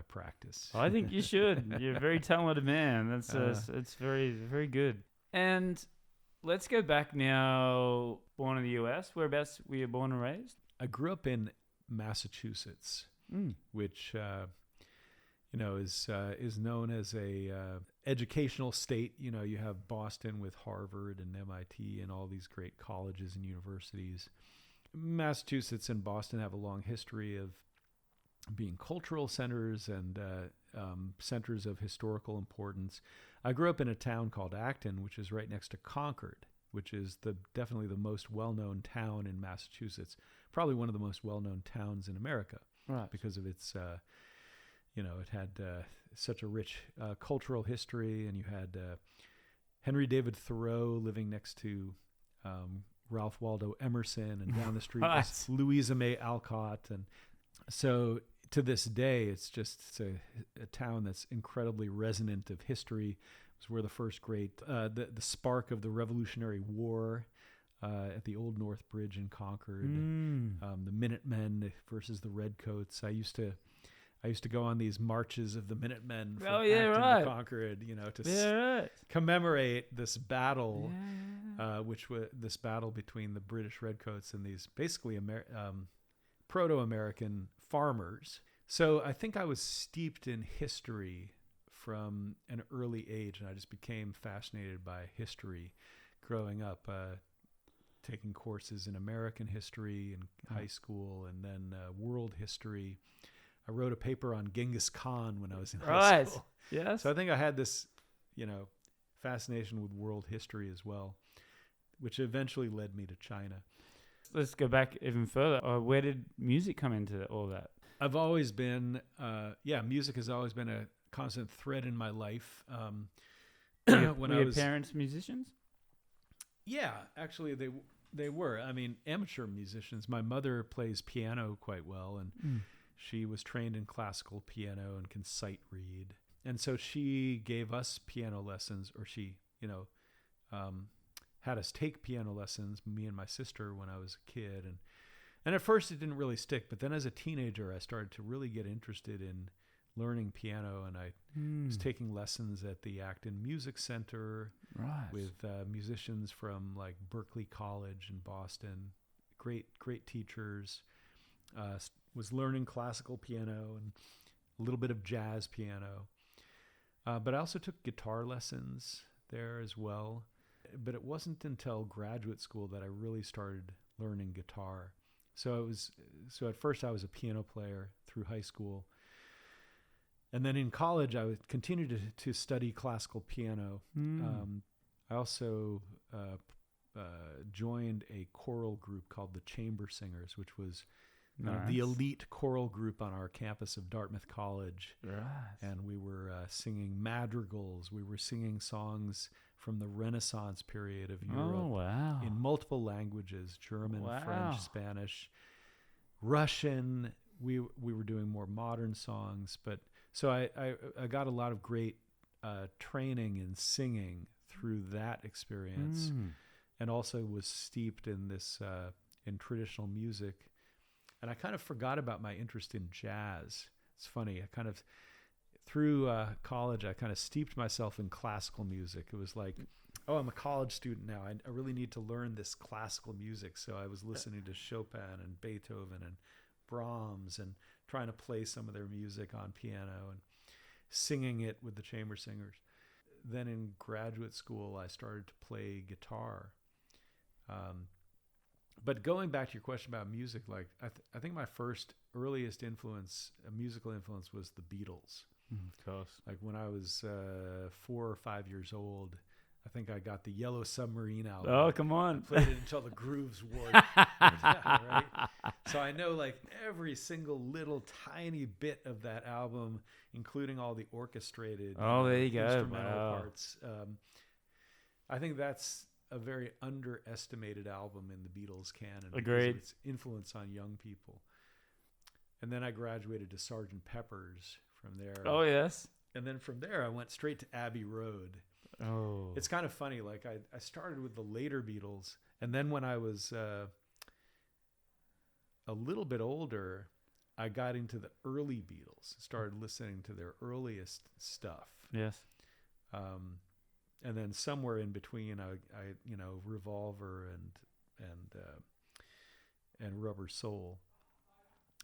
practice. I think you should. You're a very talented man. It's very, very good. And let's go back now. Born in the US. Whereabouts were you born and raised? I grew up in Massachusetts, which is known as a educational state. You have Boston with Harvard and MIT and all these great colleges and universities. Massachusetts and Boston have a long history of being cultural centers and centers of historical importance. I grew up in a town called Acton, which is right next to Concord, which is definitely the most well-known town in Massachusetts, probably one of the most well-known towns in America, right? Because of its, it had such a rich cultural history, and you had Henry David Thoreau living next to Ralph Waldo Emerson, and down the street was Louisa May Alcott, and so to this day, it's a town that's incredibly resonant of history. It was where the first great, the spark of the Revolutionary War at the Old North Bridge in Concord, the Minutemen versus the Redcoats. I used to go on these marches of the Minutemen from Acton to Concord, to commemorate this battle, which was this battle between the British Redcoats and these basically proto-American farmers. So I think I was steeped in history from an early age, and I just became fascinated by history growing up, taking courses in American history in high school, and then world history. I wrote a paper on Genghis Khan when I was in high Right. school. Yes. So I think I had this, fascination with world history as well, which eventually led me to China. Let's go back even further. Where did music come into all that? I've always been, music has always been a constant thread in my life. When Were I your was, parents musicians? yeah, actually they were. I mean, amateur musicians. My mother plays piano quite well, and she was trained in classical piano and can sight read. And so she gave us piano lessons, or she, had us take piano lessons, me and my sister, when I was a kid. And at first it didn't really stick, but then as a teenager, I started to really get interested in learning piano, and I was taking lessons at the Acton Music Center with musicians from like Berklee College in Boston. Great teachers. Was learning classical piano and a little bit of jazz piano. But I also took guitar lessons there as well. But it wasn't until graduate school that I really started learning guitar. So at first I was a piano player through high school. And then in college, I would continue to study classical piano. I also joined a choral group called the Chamber Singers, which was the elite choral group on our campus of Dartmouth College. Right. And we were singing madrigals. We were singing songs from the Renaissance period of Europe in multiple languages: German, French, Spanish, Russian. We were doing more modern songs, but so I got a lot of great training in singing through that experience, and also was steeped in this in traditional music. And I kind of forgot about my interest in jazz. It's funny. I kind of through college, I kind of steeped myself in classical music. It was like, oh, I'm a college student now. I really need to learn this classical music. So I was listening to Chopin and Beethoven and Brahms and trying to play some of their music on piano and singing it with the chamber singers. Then in graduate school, I started to play guitar. But going back to your question about music, like I think my earliest musical influence was the Beatles. Of course. Like when I was 4 or 5 years old, I think I got the Yellow Submarine album. Oh, come on. I played it until the grooves wore down, right? So I know like every single little tiny bit of that album, including all the orchestrated there you go. instrumental parts. I think that's a very underestimated album in the Beatles canon. Agreed. Because of its influence on young people. And then I graduated to Sgt. Pepper's from there. Oh, yes. And then from there, I went straight to Abbey Road. Oh. It's kind of funny. Like I started with the later Beatles, and then when I was a little bit older, I got into the early Beatles. Started listening to their earliest stuff. Yes. And then somewhere in between, I Revolver and Rubber Soul.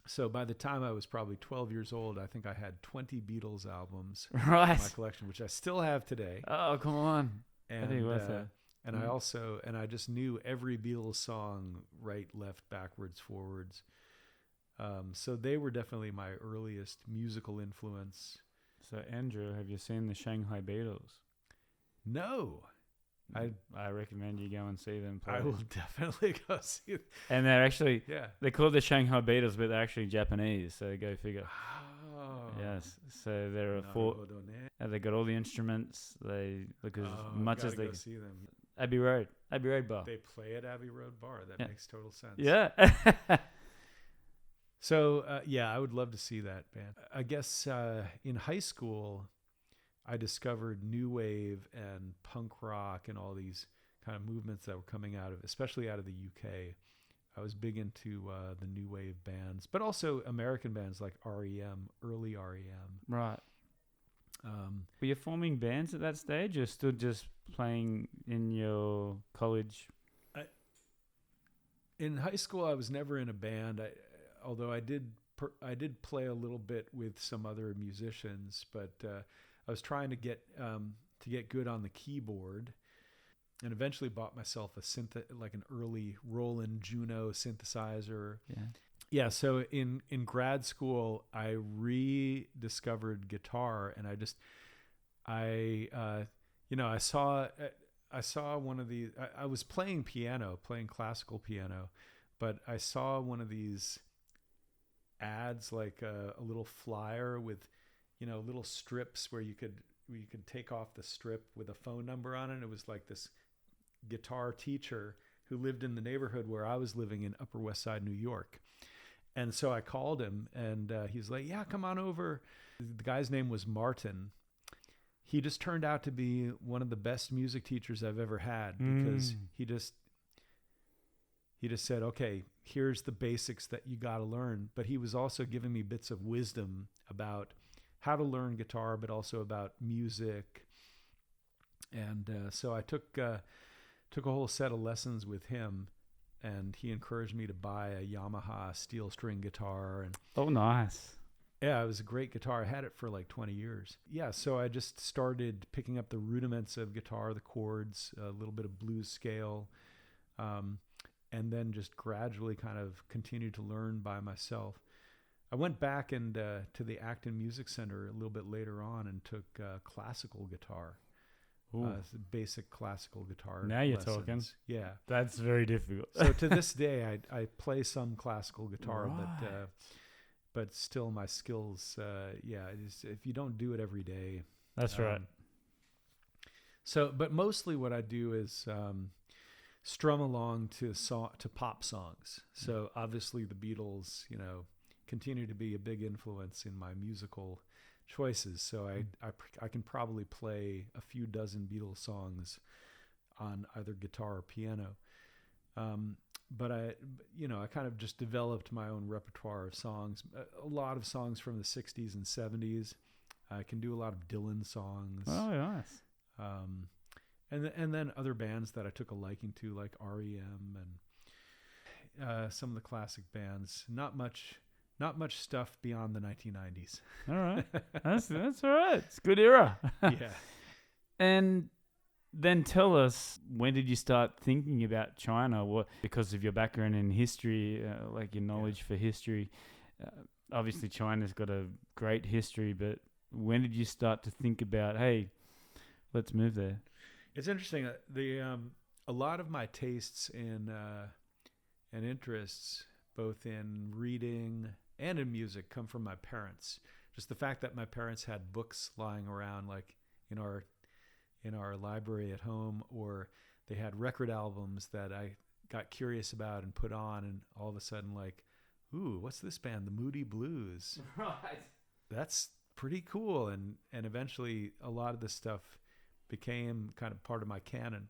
So by the time I was probably 12 years old, I think I had 20 Beatles albums in my collection, which I still have today. Oh, come on. And I just knew every Beatles song, right, left, backwards, forwards. So they were definitely my earliest musical influence. So Andrew, have you seen the Shanghai Beatles? No. I recommend you go and see them play. I will definitely go see them. And they're actually, they're called the Shanghai Beatles, but they're actually Japanese, so go figure. Oh. Yes, so there are they got all the instruments. They look as much as they go see them. Abbey Road Bar. They play at Abbey Road Bar. That makes total sense. Yeah. So, I would love to see that band. I guess in high school, I discovered new wave and punk rock and all these kind of movements that were coming especially out of the UK. I was big into the new wave bands, but also American bands like REM, early REM. Right. Were you forming bands at that stage, or still just playing in your college? In high school, I was never in a band. Although I did play a little bit with some other musicians, but I was trying to get good on the keyboard, and eventually bought myself an early Roland Juno synthesizer. Yeah. Yeah, so in grad school, I rediscovered guitar, and I I saw one of these. I was playing piano, playing classical piano, but I saw one of these ads, like a little flyer with, little strips where you could take off the strip with a phone number on it. It was like this guitar teacher who lived in the neighborhood where I was living in Upper West Side, New York. And so I called him, and he's like, "Yeah, come on over." The guy's name was Martin. He just turned out to be one of the best music teachers I've ever had, because he just said, "Okay, here's the basics that you got to learn." But he was also giving me bits of wisdom about how to learn guitar, but also about music. And so I took a whole set of lessons with him, and he encouraged me to buy a Yamaha steel string guitar. And Oh, nice. yeah, it was a great guitar. I had it for like 20 years. Yeah, so I just started picking up the rudiments of guitar, the chords, a little bit of blues scale, and then just gradually kind of continued to learn by myself. I went back and to the Acton Music Center a little bit later on and took classical guitar, basic classical guitar Now you're lessons. talking. Yeah. That's very difficult. So to this day, I play some classical guitar, Right. but still my skills, if you don't do it every day. That's right. So, but mostly what I do is strum along to pop songs. So obviously the Beatles, continue to be a big influence in my musical choices. So I can probably play a few dozen Beatles songs on either guitar or piano. But I kind of just developed my own repertoire of songs. A lot of songs from the 60s and 70s. I can do a lot of Dylan songs. Oh, nice. And then other bands that I took a liking to, like REM and some of the classic bands. Not much stuff beyond the 1990s. All right. That's all right. It's a good era. Yeah. And then tell us, when did you start thinking about China? What, because of your background in history, like your knowledge for history, obviously China's got a great history, but when did you start to think about, hey, let's move there? It's interesting. A lot of my tastes and interests, both in reading and in music, come from my parents. Just the fact that my parents had books lying around, like in our library at home, or they had record albums that I got curious about and put on, and all of a sudden, like, ooh, what's this band? The Moody Blues. Right. That's pretty cool. And eventually a lot of this stuff became kind of part of my canon.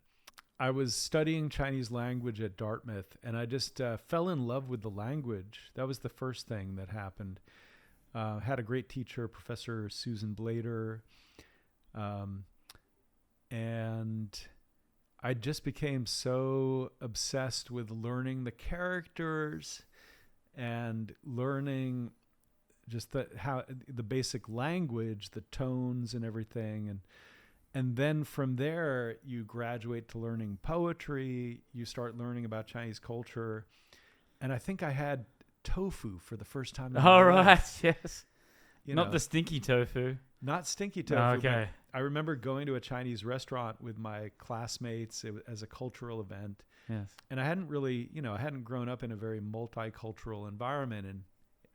I was studying Chinese language at Dartmouth, and I just fell in love with the language. That was the first thing that happened. Had a great teacher, Professor Susan Blader, and I just became so obsessed with learning the characters and learning just the basic language, the tones and everything. And then from there, you graduate to learning poetry. You start learning about Chinese culture. And I think I had tofu for the first time in All my right. life. Yes. You Not know, the stinky tofu. not stinky tofu. Okay. But I remember going to a Chinese restaurant with my classmates as a cultural event. Yes. And I hadn't really, I hadn't grown up in a very multicultural environment in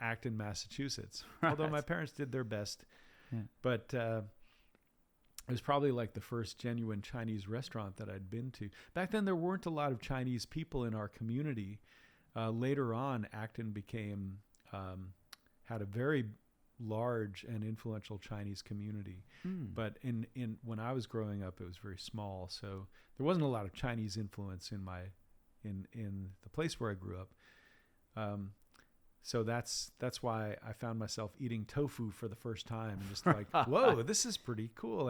Acton, Massachusetts. Right. Although my parents did their best. Yeah. But it was probably like the first genuine Chinese restaurant that I'd been to. Back then, there weren't a lot of Chinese people in our community. Later on, Acton had a very large and influential Chinese community. But in when I was growing up, it was very small. So there wasn't a lot of Chinese influence in the place where I grew up. So that's why I found myself eating tofu for the first time, and just like, whoa, this is pretty cool.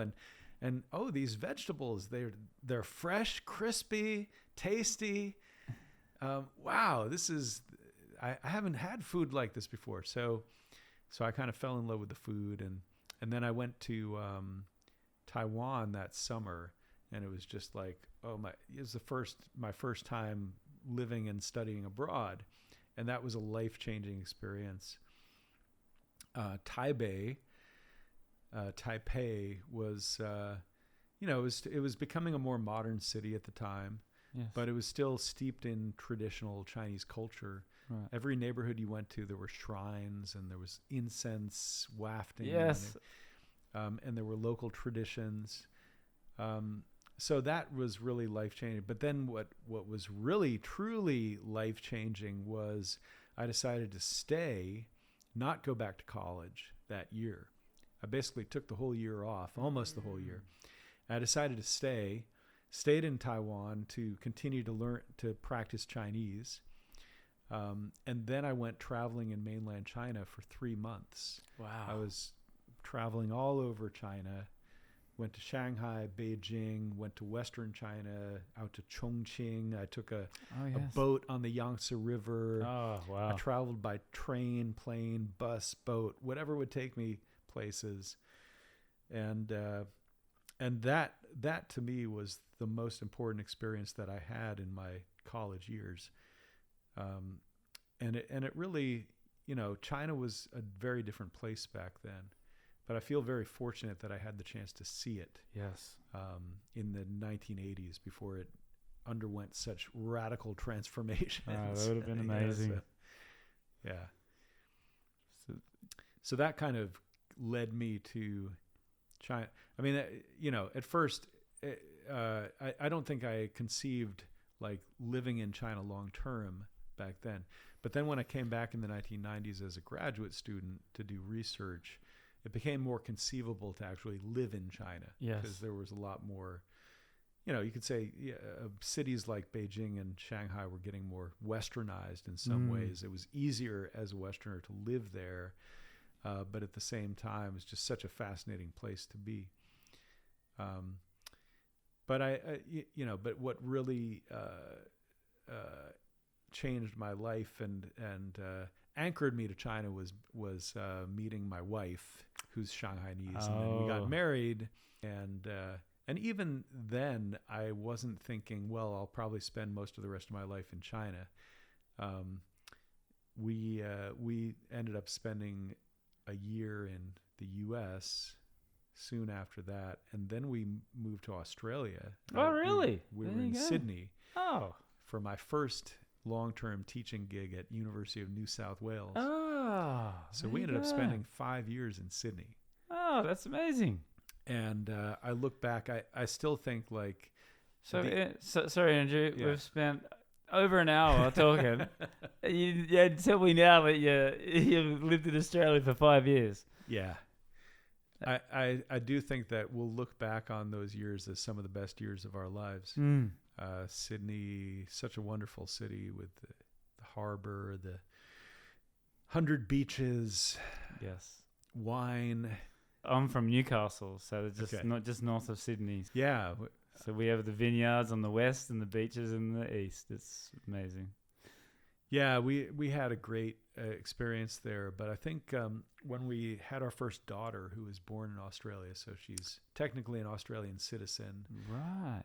And oh, these vegetables, they're fresh, crispy, tasty. Wow, I haven't had food like this before. So I kind of fell in love with the food, and then I went to Taiwan that summer, and it was just like, it was my first time living and studying abroad. and that was a life-changing experience. Taipei was, it was becoming a more modern city at the time, Yes. but it was still steeped in traditional Chinese culture. Right. Every neighborhood you went to, there were shrines and there was incense wafting. Yes. And there were local traditions. So that was really life-changing. But then what was really, truly life-changing was I decided to stay, not go back to college that year. I basically took the whole year off, almost the whole year. I decided to stayed in Taiwan to continue to learn, to practice Chinese. And then I went traveling in mainland China for 3 months. Wow. I was traveling all over China, went to Shanghai, Beijing, went to Western China, out to Chongqing. I took a boat on the Yangtze River. Oh, wow. I traveled by train, plane, bus, boat, whatever would take me places. And that to me was the most important experience that I had in my college years. And it really, China was a very different place back then, but I feel very fortunate that I had the chance to see it. Yes. In the 1980s before it underwent such radical transformations. That would have been amazing. So that kind of led me to China. I mean, at first, I don't think I conceived like living in China long term back then. But then when I came back in the 1990s as a graduate student to do research, it became more conceivable to actually live in China. Yes. Because there was a lot more, you could say cities like Beijing and Shanghai were getting more westernized in some ways. It was easier as a Westerner to live there. But at the same time, it's just such a fascinating place to be. But what really changed my life and anchored me to China was meeting my wife, who's Shanghainese, and then we got married. And even then, I wasn't thinking, well, I'll probably spend most of the rest of my life in China. We ended up spending a year in the U.S. soon after that, and then we moved to Australia. Oh, really? We were in Sydney. Oh. For my first long-term teaching gig at University of New South Wales. Oh. So we ended up spending 5 years in Sydney. Oh, that's amazing. And I look back, I still think like... Sorry, Andrew, we've spent over an hour talking. You tell me now that you've lived in Australia for 5 years. Yeah. I do think that we'll look back on those years as some of the best years of our lives. Sydney, such a wonderful city with the harbor, the 100 beaches. Yes. Wine. I'm from Newcastle, so it's just not just north of Sydney. Yeah. So we have the vineyards on the west and the beaches in the east. It's amazing. Yeah, we had a great experience there. But I think when we had our first daughter, who was born in Australia, so she's technically an Australian citizen. Right.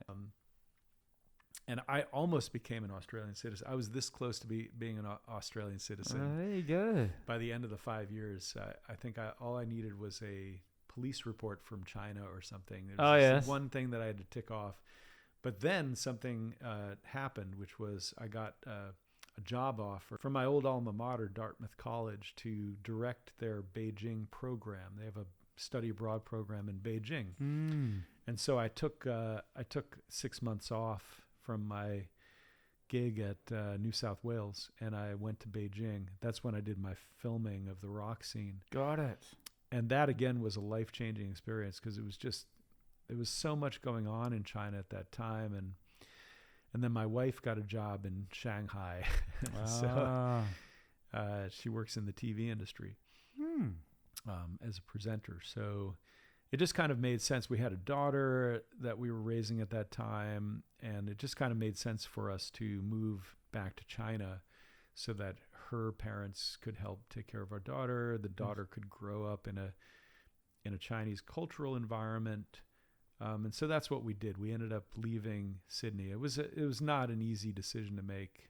And I almost became an Australian citizen. I was this close to being an Australian citizen. There you go. By the end of the 5 years, I think all I needed was a police report from China or something. There was one thing that I had to tick off. But then something happened, which was I got a job offer from my old alma mater, Dartmouth College, to direct their Beijing program. They have a study abroad program in Beijing. And so I took 6 months off from my gig at New South Wales, and I went to Beijing. That's when I did my filming of the rock scene. Got it. And that again was a life-changing experience because there was so much going on in China at that time, and then my wife got a job in Shanghai. So she works in the TV industry as a presenter. So it just kind of made sense. We had a daughter that we were raising at that time, and it just kind of made sense for us to move back to China so that her parents could help take care of our daughter. The daughter could grow up in a Chinese cultural environment. And so that's what we did. We ended up leaving Sydney. It was not an easy decision to make.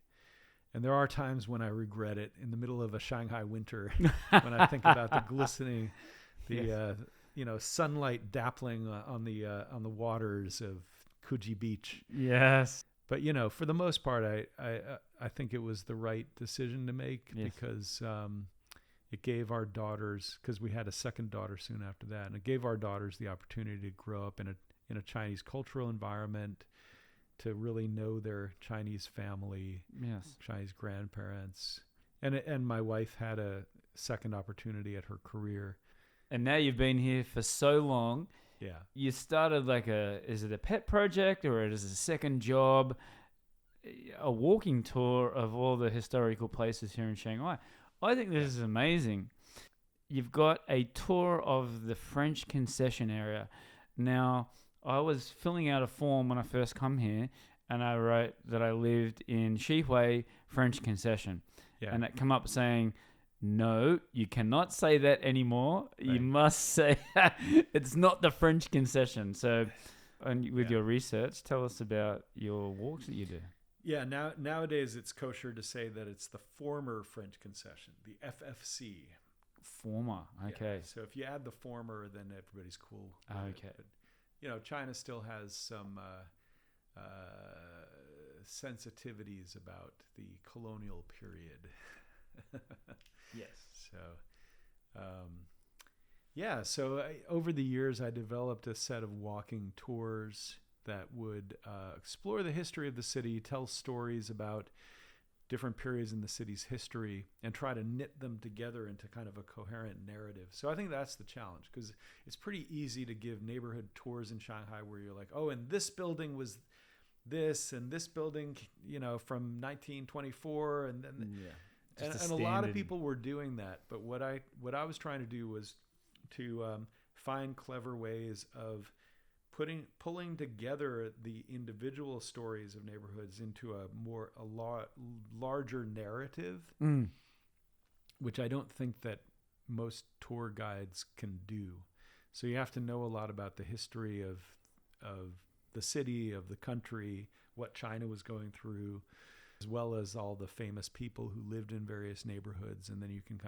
And there are times when I regret it in the middle of a Shanghai winter when I think about the glistening, sunlight dappling on the waters of Kuji Beach. Yes. But for the most part, I think it was the right decision to make because it gave our daughters, because we had a second daughter soon after that, and it gave our daughters the opportunity to grow up in a Chinese cultural environment, to really know their Chinese family, Chinese grandparents, and my wife had a second opportunity at her career. And now you've been here for so long. Yeah. You started is it a pet project or is it a second job? A walking tour of all the historical places here in Shanghai. I think this is amazing. You've got a tour of the French concession area. Now, I was filling out a form when I first come here, and I wrote that I lived in Shihui French concession. Yeah. And it came up saying, no, you cannot say that anymore. Right. You must say it's not the French concession. So, and with your research, tell us about your walks that you do. Yeah, nowadays it's kosher to say that it's the former French concession, the FFC. Former, okay. Yeah, so if you add the former, then everybody's cool. Okay. But, China still has some sensitivities about the colonial period. Yes. So, over the years, I developed a set of walking tours that would explore the history of the city, tell stories about different periods in the city's history, and try to knit them together into kind of a coherent narrative. So I think that's the challenge, because it's pretty easy to give neighborhood tours in Shanghai where you're like, oh, and this building was this, and this building, from 1924, and then... Yeah. And a lot of people were doing that, but what I was trying to do was to find clever ways of pulling together the individual stories of neighborhoods into a larger narrative, which I don't think that most tour guides can do. So you have to know a lot about the history of the city, of the country, what China was going through, as well as all the famous people who lived in various neighborhoods. And then you can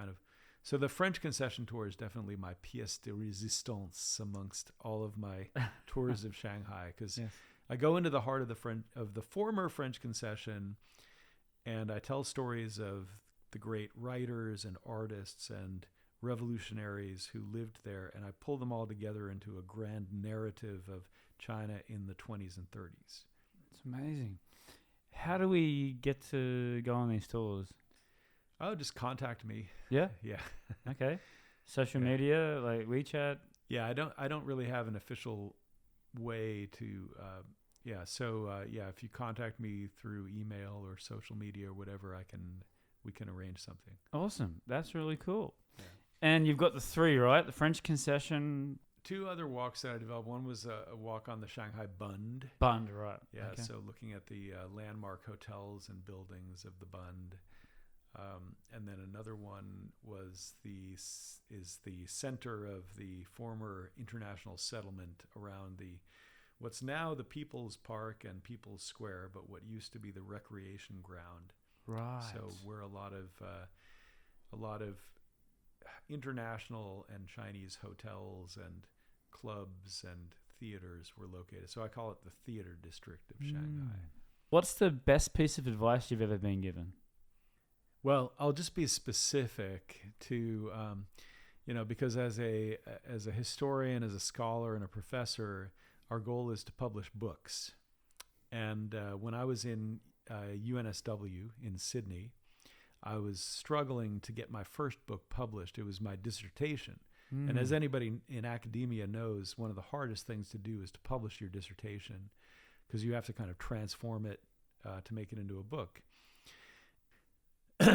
so the French concession tour is definitely my pièce de résistance amongst all of my tours of Shanghai, because I go into the heart of the former French concession, and I tell stories of the great writers and artists and revolutionaries who lived there, and I pull them all together into a grand narrative of China in the 20s and 30s. It's amazing. How do we get to go on these tours? Oh, just contact me. Yeah? Yeah. Okay. Social media, like WeChat? Yeah, I don't really have an official way to, if you contact me through email or social media or whatever, we can arrange something. Awesome. That's really cool. Yeah. And you've got the 3, right? The French concession. 2 other walks that I developed. One was a walk on the Shanghai Bund. Bund, right. Yeah, okay. So looking at the landmark hotels and buildings of the Bund. And then another one is the center of the former international settlement around what's now the People's Park and People's Square, but what used to be the recreation ground. Right. So where a lot of international and Chinese hotels and clubs and theaters were located. So I call it the theater district of Shanghai. What's the best piece of advice you've ever been given? Well, I'll just be specific to, because as a historian, as a scholar, and a professor, our goal is to publish books. And when I was in UNSW in Sydney, I was struggling to get my first book published. It was my dissertation. And as anybody in academia knows, one of the hardest things to do is to publish your dissertation, because you have to kind of transform it to make it into a book.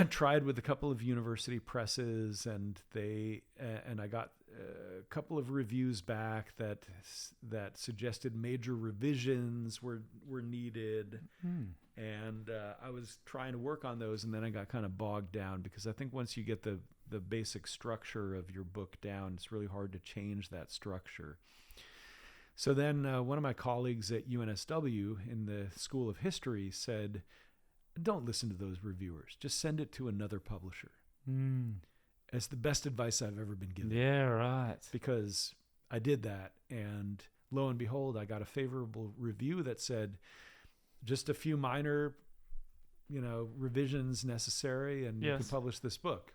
Tried with a couple of university presses, and I got a couple of reviews back that suggested major revisions were needed, and I was trying to work on those, and then I got kind of bogged down, because I think once you get the basic structure of your book down, it's really hard to change that structure. So then one of my colleagues at UNSW in the School of History said, don't listen to those reviewers. Just send it to another publisher. Mm. It's the best advice I've ever been given. Yeah, right. Because I did that, and lo and behold, I got a favorable review that said just a few minor, revisions necessary, and you Yes. can publish this book.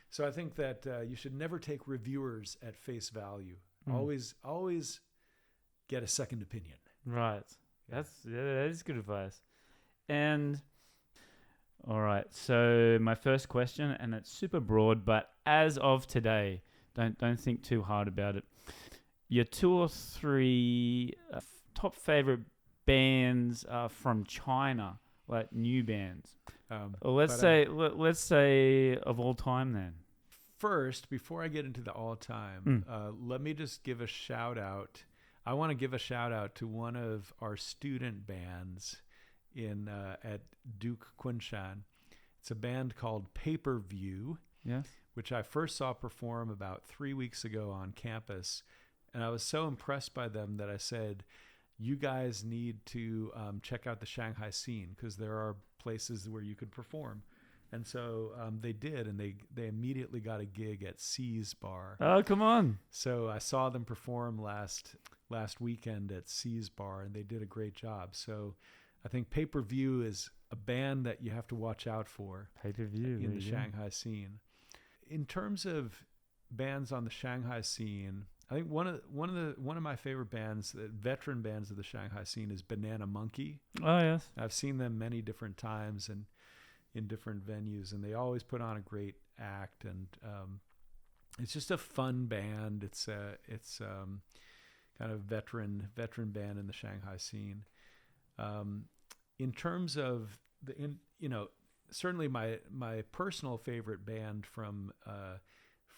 So I think that you should never take reviewers at face value. Always get a second opinion. Right. That is good advice. And all right, so my first question, and it's super broad, but as of today, don't think too hard about it. Your 2 or 3 top favorite bands from China, like new bands. Or let's say of all time then. First, before I get into the all-time, let me just give a shout out. I want to give a shout out to one of our student bands at Duke Kunshan. It's a band called Paper View, Yes. which I first saw perform about 3 weeks ago on campus. And I was so impressed by them that I said, you guys need to check out the Shanghai scene, because there are places where you could perform. And so they did, and they immediately got a gig at C's Bar. Oh, come on. So I saw them perform last weekend at C's Bar, and they did a great job. So I think Paper View is a band that you have to watch out for Pay-per-view in the Shanghai scene. In terms of bands on the Shanghai scene, I think one of my favorite bands, veteran bands of the Shanghai scene, is Banana Monkey. Oh, yes. I've seen them many different times and in different venues, and they always put on a great act, and it's just a fun band. It's kind of veteran band in the Shanghai scene. In terms of certainly my personal favorite band from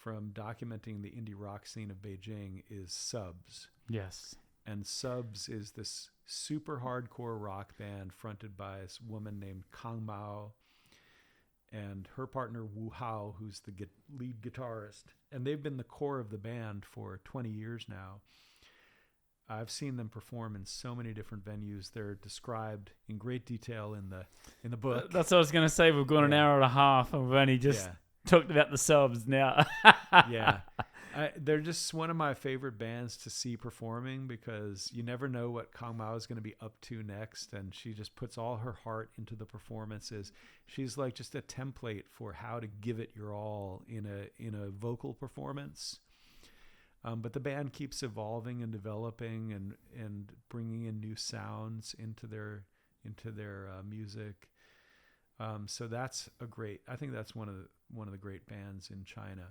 documenting the indie rock scene of Beijing is Subs. Yes. And Subs is this super hardcore rock band fronted by this woman named Kang Mao and her partner Wu Hao, who's the lead guitarist. And they've been the core of the band for 20 years now. I've seen them perform in so many different venues. They're described in great detail in the book. That's what I was going to say. We've gone an hour and a half, and we've only just talked about the Subs now. Yeah. They're just one of my favorite bands to see performing, because you never know what Kang Mao is going to be up to next, and she just puts all her heart into the performances. She's like just a template for how to give it your all in a vocal performance. But the band keeps evolving and developing and bringing in new sounds into their music. So that's I think that's one of the great bands in China.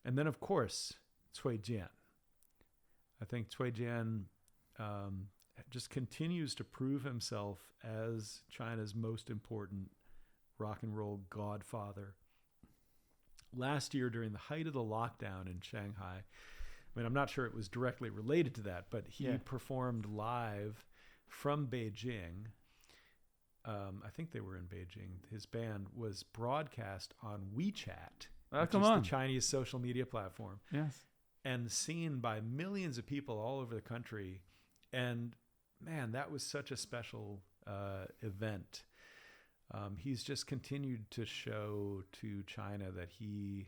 And then of course, Cui Jian. I think Cui Jian just continues to prove himself as China's most important rock and roll godfather. Last year, during the height of the lockdown in Shanghai, I mean, I'm not sure it was directly related to that, but he performed live from Beijing. I think they were in Beijing. His band was broadcast on WeChat, which is the Chinese social media platform. Yes. And seen by millions of people all over the country. And man, that was such a special event. He's just continued to show to China that he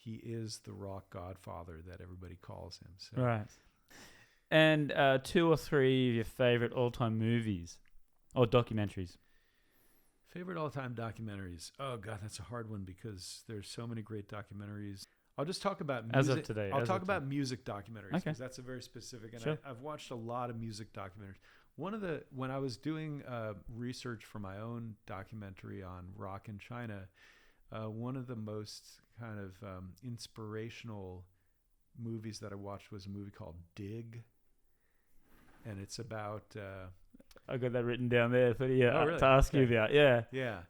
is the rock godfather that everybody calls him. So. Right. And 2 or 3 of your favorite all-time movies or documentaries? Favorite all-time documentaries? Oh God, that's a hard one, because there's so many great documentaries. I'll just talk about music. As of today. I'll talk about music documentaries, because that's a very specific. And Sure. I've watched a lot of music documentaries. When I was doing research for my own documentary on rock in China, one of the most kind of inspirational movies that I watched was a movie called Dig, and it's about. I got that written down there for you really? to ask you about. Yeah. Yeah,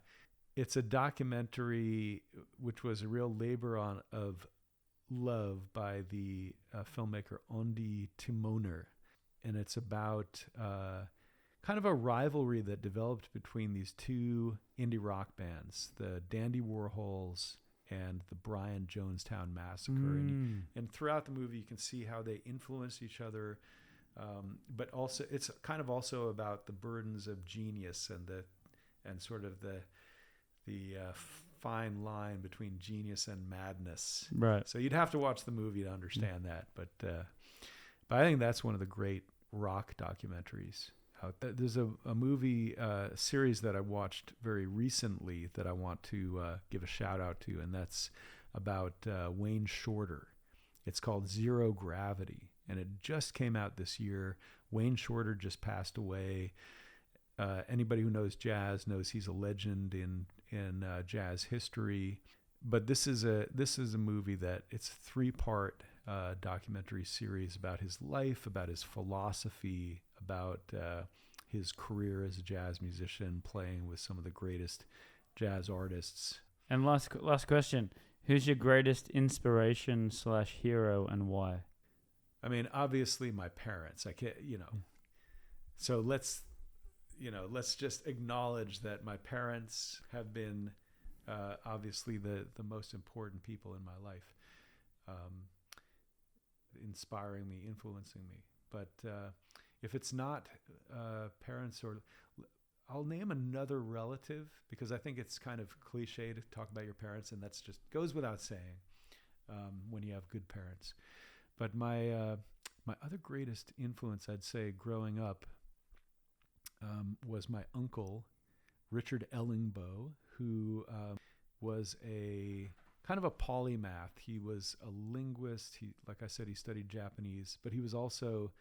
it's a documentary which was a real labor of love by the filmmaker Ondi Timoner. And it's about kind of a rivalry that developed between these two indie rock bands, the Dandy Warhols and the Brian Jonestown Massacre. And throughout the movie, you can see how they influenced each other. But also, it's kind of also about the burdens of genius and and sort of the fine line between genius and madness. Right. So you'd have to watch the movie to understand that. But I think that's one of the great rock documentaries. There's a movie series that I watched very recently that I want to give a shout out to, and that's about Wayne Shorter. It's called Zero Gravity, and it just came out this year. Wayne Shorter just passed away. Anybody who knows jazz knows he's a legend in jazz history. But this is a movie that it's a 3-part documentary series about his life, about his philosophy, about his career as a jazz musician, playing with some of the greatest jazz artists. And last question: who's your greatest inspiration / hero, and why? I mean, obviously my parents. I can't, So let's just acknowledge that my parents have been obviously the most important people in my life, inspiring me, influencing me. But if it's not parents, or I'll name another relative, because I think it's kind of cliche to talk about your parents, and that's just goes without saying when you have good parents. But my other greatest influence, I'd say, growing up, was my uncle, Richard Ellingbo, who was a kind of a polymath. He was a linguist. Like I said, he studied Japanese, but he was also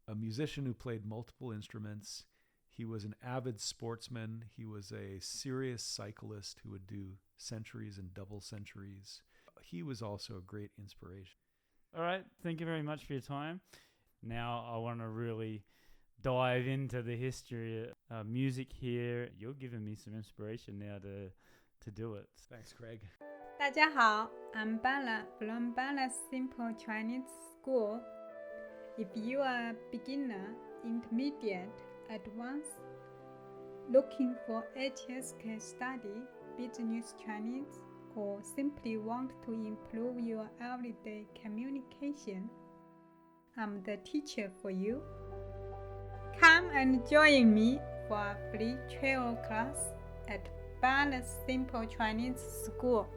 a musician who played multiple instruments. He was an avid sportsman. He was a serious cyclist who would do centuries and double centuries. He was also a great inspiration. All right. Thank you very much for your time. Now I want to really dive into the history of music here. You're giving me some inspiration now to do it. Thanks, Craig. 大家好, I'm Bala from Bala Simple Chinese School. If you are a beginner, intermediate, advanced, looking for HSK study, business Chinese, or simply want to improve your everyday communication, I'm the teacher for you. Come and join me for a free travel class at Bala Simple Chinese School.